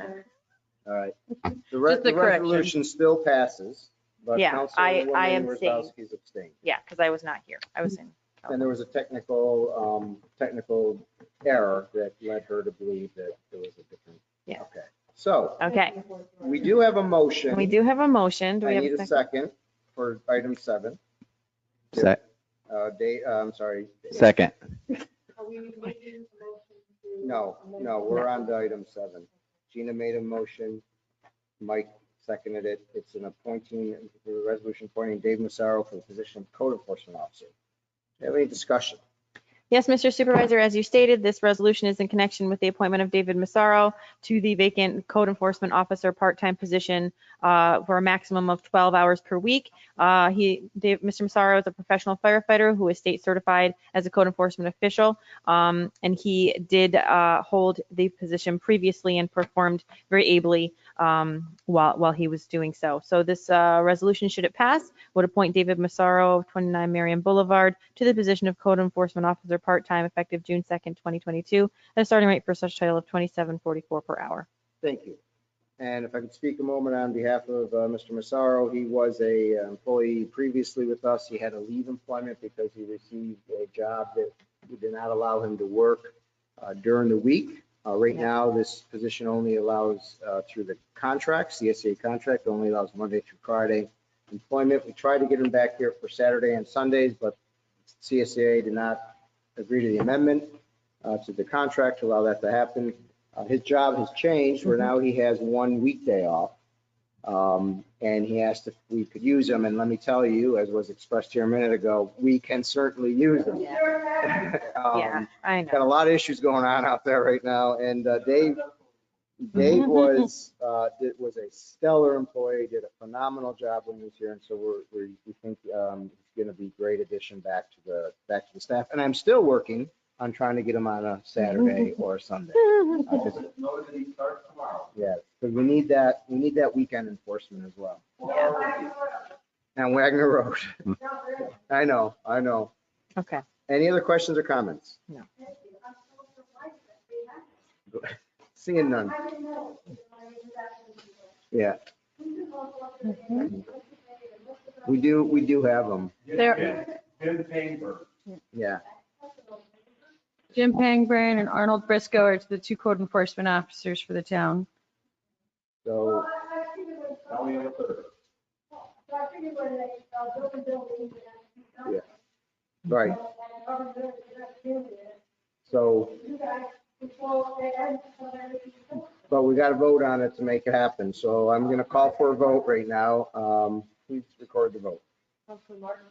right. The Just the correction. resolution still passes, but Yeah, I Councilwoman abstained. Wozzowski's abstained. Yeah, because I was not here. I was in. And there was a technical error that led her to believe that there was a different. Yeah. Okay. So Okay. we do have a motion. We do have a motion. Do we I have need a a second? second for item 7. I'm sorry. Second. Are we making a motion to? No, we're on to item 7. Gina made a motion. Mike seconded it. It's an appointing, the resolution appointing Dave Massaro for the position of code enforcement officer. Do you have any discussion? Yes, Mr. Supervisor, as you stated, this resolution is in connection with the appointment of David Massaro to the vacant code enforcement officer part-time position for a maximum of 12 hours per week. Mr. Massaro is a professional firefighter who is state certified as a code enforcement official, and he did hold the position previously and performed very ably while he was doing so. So this resolution, should it pass, would appoint David Massaro of 29 Marion Boulevard to the position of code enforcement officer part-time effective June 2nd, 2022, at a starting rate for such title of $27.44 per hour. Thank you. And if I could speak a moment on behalf of Mr. Massaro, he was a employee previously with us. He had to leave employment because he received a job that did not allow him to work during the week. Right now, this position only allows through the contract, CSA contract, only allows Monday through Friday employment. We tried to get him back here for Saturday and Sundays, but CSA did not agree to the amendment to the contract to allow that to happen. His job has changed where now he has 1 weekday off. And he asked if we could use him. And let me tell you, as was expressed here a minute ago, we can certainly use him. Yeah, I know. Got a lot of issues going on out there right now. And Dave, Dave was a stellar employee, did a phenomenal job when he was here, and so we think he's going to be a great addition back to the staff. And I'm still working on trying to get him on a Saturday or a Sunday. Know that he starts tomorrow. Yeah, because we need that weekend enforcement as well. And Wagner Road. I know. Okay. Any other questions or comments? No. Seeing none. Yeah. We do have them. There, Jim Painberg. Yeah. Jim Pangburn and Arnold Briscoe are the two code enforcement officers for the town. So, Now we have a third. yeah. Right. So, but we got to vote on it to make it happen. So I'm going to call for a vote right now. Please record the vote.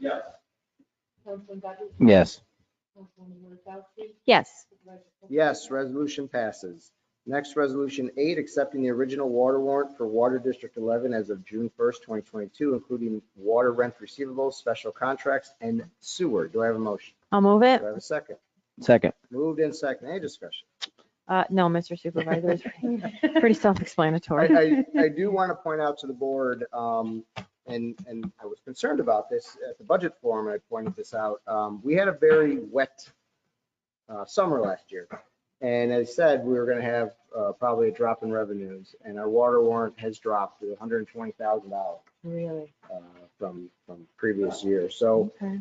Yes. Yes. Yes. Yes, resolution passes. Next, resolution 8, accepting the original water warrant for Water District 11 as of June 1st, 2022, including water rent receivables, special contracts, and sewer. Do I have a motion? I'll move it. Do I have a second? Second. Moved in second. Any discussion? No, Mr. Supervisor, it's pretty self-explanatory. I do want to point out to the board, and I was concerned about this at the budget forum, I pointed this out. We had a very wet summer last year. And as I said, we were going to have probably a drop in revenues, and our water warrant has dropped to $120,000 Really? from previous years. So Okay.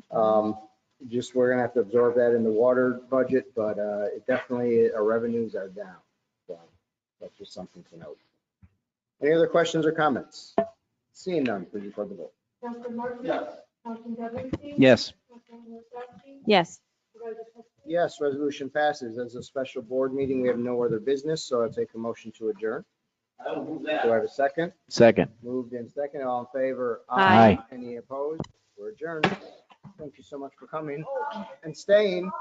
just we're going to have to absorb that in the water budget, but it definitely, our revenues are down. So that's just something to note. Any other questions or comments? Seeing none, please record the vote. Yes. Yes. Yes. Yes, resolution passes. As a special board meeting, we have no other business, so I'll take a motion to adjourn. I will move Do I that. have a second? Second. Moved in second, all in favor? Aye. Any opposed? We're adjourned. Thank you so much for coming and staying.